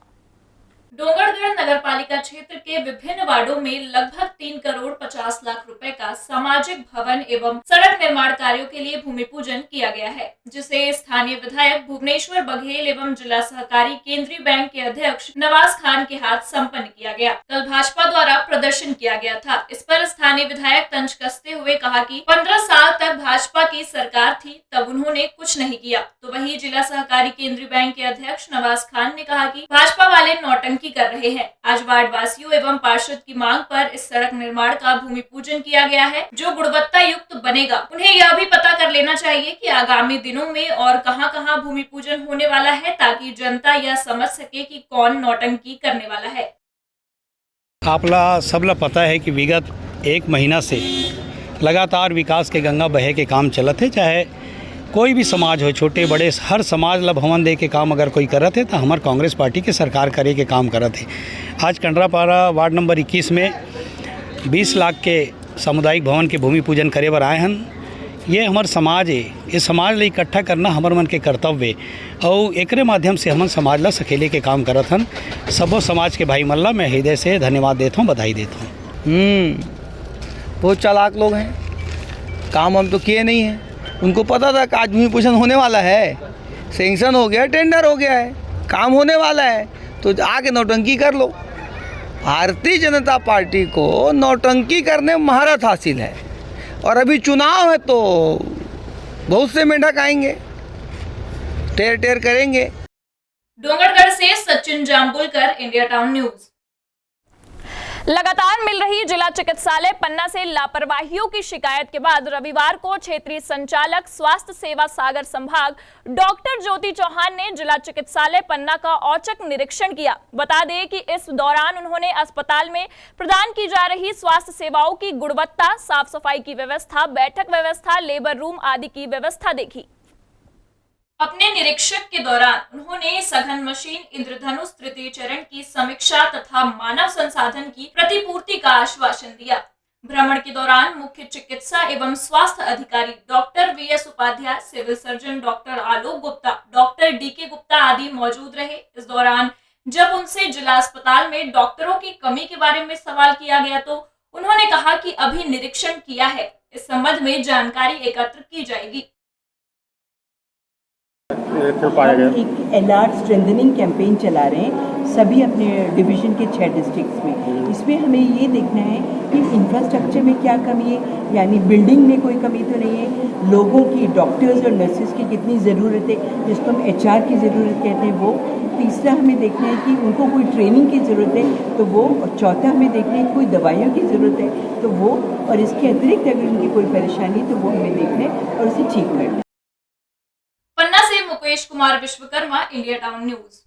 डोंगरगढ़ नगर पालिका क्षेत्र के विभिन्न वार्डों में लगभग 3 करोड़ 50 लाख रुपए का सामाजिक भवन एवं सड़क निर्माण कार्यों के लिए भूमि पूजन किया गया है, जिसे स्थानीय विधायक भुवनेश्वर बघेल एवं जिला सहकारी केंद्रीय बैंक के अध्यक्ष नवाज खान के हाथ संपन्न किया गया। कल भाजपा द्वारा प्रदर्शन किया गया था। इस पर स्थानीय विधायक तंज कसते हुए कहा कि 15 साल तक भाजपा की सरकार थी, तब उन्होंने कुछ नहीं किया। तो वही जिला सहकारी केंद्रीय बैंक के अध्यक्ष नवाज खान ने कहा कि भाजपा वाले नौटंकी कर रहे हैं। आज वार्ड वासियों एवं पार्षद की मांग पर इस सड़क निर्माण का भूमि पूजन किया गया है, जो गुणवत्ता युक्त बनेगा। उन्हें यह भी पता कर लेना चाहिए कि आगामी दिनों में और कहां-कहां भूमि पूजन होने वाला है, ताकि जनता यह समझ सके कि कौन नौटंकी करने वाला है। आपला सबला पता है कि विगत 1 महीना से लगातार विकास के गंगा बहे के काम चलत है। चाहे कोई भी समाज हो, छोटे बड़े, हर समाज ला भवन दे के काम अगर कोई करत है तो हमारे कांग्रेस पार्टी के सरकार करे के काम करत है। आज कंडरापारा वार्ड नंबर 21 में 20 लाख के सामुदायिक भवन के भूमि पूजन करे बर आए हन। ये हमार समाज है, ये समाज ला इकट्ठा करना हमार मन के कर्तव्य है और एकरे माध्यम से हम समाज ला सकेले के काम करत हन। सबो समाज के भाई मल्ला मैं हृदय से धन्यवाद देता हूँ, बधाई देता हूँ। बहुत चालाक लोग हैं, काम हम तो किए नहीं हैं। उनको पता था कि आज भूमि पूजन होने वाला है, सेंक्शन हो गया, टेंडर हो गया है, काम होने वाला है, तो आके नौटंकी कर लो। भारतीय जनता पार्टी को नौटंकी करने में महारत हासिल है और अभी चुनाव है तो बहुत से मेंढक आएंगे, टेर टेर करेंगे। डोंगरगढ़ से Sachin Jambulkar, India Town news. लगातार मिल रही जिला चिकित्सालय पन्ना से लापरवाहियों की शिकायत के बाद रविवार को क्षेत्रीय संचालक स्वास्थ्य सेवा सागर संभाग डॉक्टर ज्योति चौहान ने जिला चिकित्सालय पन्ना का औचक निरीक्षण किया। बता दें कि इस दौरान उन्होंने अस्पताल में प्रदान की जा रही स्वास्थ्य सेवाओं की गुणवत्ता, साफ सफाई की व्यवस्था, बैठक व्यवस्था, लेबर रूम आदि की व्यवस्था देखी। अपने निरीक्षण के दौरान उन्होंने सघन मशीन इंद्रधनुष तृतीय चरण की समीक्षा तथा मानव संसाधन की प्रतिपूर्ति का आश्वासन दिया। भ्रमण के दौरान मुख्य चिकित्सा एवं स्वास्थ्य अधिकारी doctor VS Upadhyay, civil surgeon doctor Alok Gupta, doctor DK Gupta आदि मौजूद रहे। इस दौरान जब उनसे जिला अस्पताल में डॉक्टरों की कमी के बारे में सवाल किया गया तो उन्होंने कहा कि अभी निरीक्षण किया है, इस संबंध में जानकारी एकत्र की जाएगी। हम एक एलआर स्ट्रेंथनिंग कैंपेन चला रहे हैं सभी अपने डिवीजन के 6 डिस्ट्रिक्ट्स में। इसमें हमें ये देखना है कि इंफ्रास्ट्रक्चर में क्या कमी है, यानी बिल्डिंग में कोई कमी तो नहीं है, लोगों की, डॉक्टर्स और नर्सेज की कितनी ज़रूरत है, जिसको हम एचआर की ज़रूरत कहते हैं वो। तीसरा हमें देखना है कि उनको कोई ट्रेनिंग की ज़रूरत है तो वो, और चौथा हमें देखना है कोई दवाइयों की ज़रूरत है तो वो, और इसके अतिरिक्त अगर उनकी कोई परेशानी है तो वो हमें देखना है और उसे ठीक करना है। पन्ना से Mukesh Kumar Vishwakarma, India Town news.